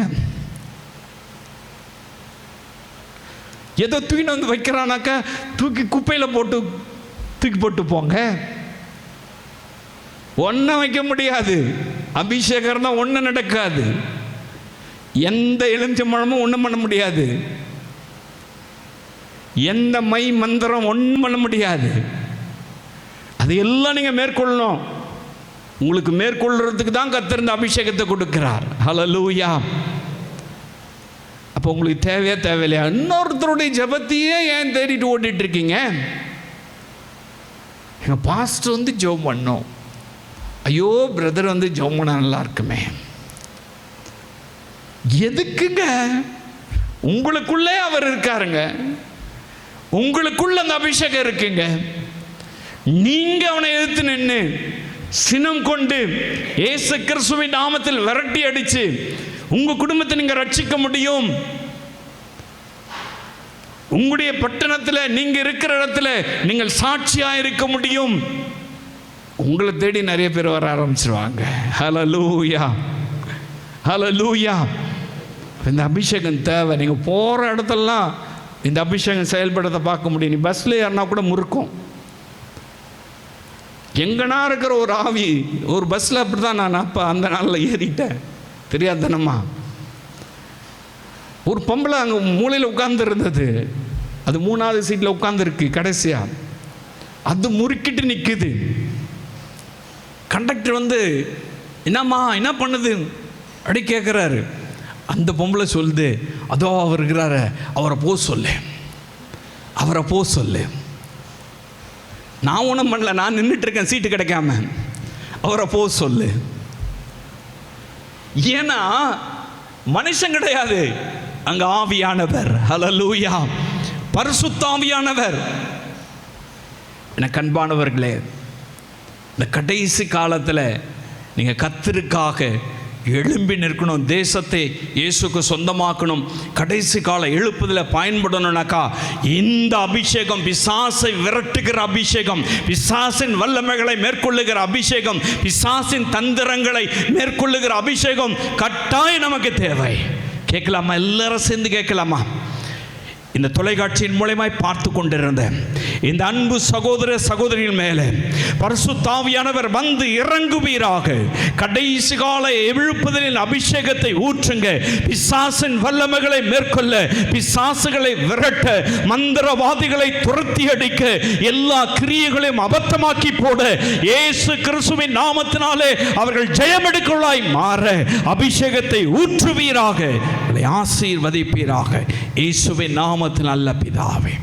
ஏதோ தூக்கிட்டு வந்து வைக்கிறானாக்கா தூக்கி குப்பையில் போட்டு தூக்கி போட்டு போங்க. ஒன்றும் வைக்க முடியாது. அபிஷேகம் தான் ஒன்றும் நடக்காது. எந்த எலுமிச்சம்பழமும் ஒன்றும் பண்ண முடியாது. எந்த மை மந்திரம் ஒன்றும் பண்ண முடியாது. அது எல்லாம் நீங்கள் மேற்கொள்ளணும். உங்களுக்கு மேற்கொள்றதுக்கு தான் கர்த்தர் இந்த அபிஷேகத்தை கொடுக்கிறார். ஹல்லேலூயா. அப்போ உங்களுக்கு தேவையா தேவையில்லையா? இன்னொருத்தருடைய ஜெபத்தையே ஏன் தேடிட்டு ஓடிட்டு இருக்கீங்க? எங்கள் பாஸ்டர் வந்து ஜெபம் பண்ணோம், ஐயோ பிரதர் வந்து ஜெபம் பண்ண நல்லா இருக்குமே. எதுக்குங்க? உங்களுக்குள்ளே அவர் இருக்காருங்க. உங்களுக்குள்ள அந்த அபிஷேகம் இருக்குங்க. நீங்க அவனை எதிர்த்து நின்று சினம் கொண்டு இயேசு கிறிஸ்துவின் நாமத்தில் விரட்டி அடிச்சு உங்க குடும்பத்தை நீங்க ரட்சிக்க முடியும். உங்களுடைய பட்டணத்தில் நீங்க இருக்கிற இடத்துல நீங்கள் சாட்சியா இருக்க முடியும். உங்களை தேடி நிறைய பேர் வர ஆரம்பிச்சிருவாங்க. ஹல்லேலூயா, ஹல்லேலூயா. இந்த அபிஷேகம் தேவை. நீங்க போற இடத்தெல்லாம் இந்த அபிஷேகம் செயல்படுறதை பார்க்க முடியும். நீ பஸ்ல ஏறினா கூட முறுக்கும். எங்கனா இருக்கிற ஒரு ஆவி ஒரு பஸ்ஸில் அப்படி தான் நான் அப்போ அந்த நாளில் ஏறிட்டேன் தெரியாதனமா. ஒரு பொம்பளை அங்கே மூலையில் உட்கார்ந்துருந்தது. அது 3வது சீட்டில் உட்காந்துருக்கு கடைசியாக. அது முறுக்கிட்டு நிற்குது. கண்டக்டர் வந்து என்னம்மா என்ன பண்ணுது அப்படி கேட்குறாரு. அந்த பொம்பளை சொல்லுது, அதோ அவர் இருக்கிறாரு, அவரை போ சொல்லு, அவரை போ சொல்லு. நான் ஒன்றும் பண்ணல, நான் நின்றுட்டு இருக்கேன் சீட்டு கிடைக்காம. அவரை போ சொல்லு. ஏன்னா மனுஷன் கிடையாது, அங்க ஆவியானவர். ஹல்லேலூயா, பரிசுத்த ஆவியானவர். எனக்கு அன்பானவர்களே, இந்த கடைசி காலத்தில் நீங்கள் கர்த்தருக்காக எழும்பி நிற்கணும். தேசத்தை இயேசுக்கு சொந்தமாக்கணும். கடைசி கால எழுப்புதல பயன்படணும்னாக்கா இந்த அபிஷேகம், பிசாசை விரட்டுகிற அபிஷேகம், பிசாசின் வல்லமைகளை மேற்கொள்ளுகிற அபிஷேகம், பிசாசின் தந்திரங்களை மேற்கொள்ளுகிற அபிஷேகம் கட்டாயம் நமக்கு தேவை. கேட்கலாமா? எல்லாரும் சேர்ந்து கேட்கலாமா? இந்த தொலைக்காட்சியின் மூலமாய் பார்த்து கொண்டிருந்த இந்த அன்பு சகோதர சகோதரிகள் மேலே பரிசுத்த ஆவியானவர் வந்து இறங்குவீராக. கடைசி கால எழுப்புதலின் அபிஷேகத்தை ஊற்றுங்க. பிசாசின் வல்லமைகளை மேற்கொள்ள, பிசாசுகளை விரட்ட, மந்திரவாதிகளை துரத்தி அடிக்க, எல்லா கிரியைகளையும் அபத்தமாக்கி போட, இயேசு கிறிஸ்துவின் நாமத்தினாலே அவர்கள் ஜெயமெடுக்கலாய் மாற அபிஷேகத்தை ஊற்றுவீராக. ஆசீர்வதிப்பீராக. இயேசுவின் நாமத்தில் நல்ல பிதாவே.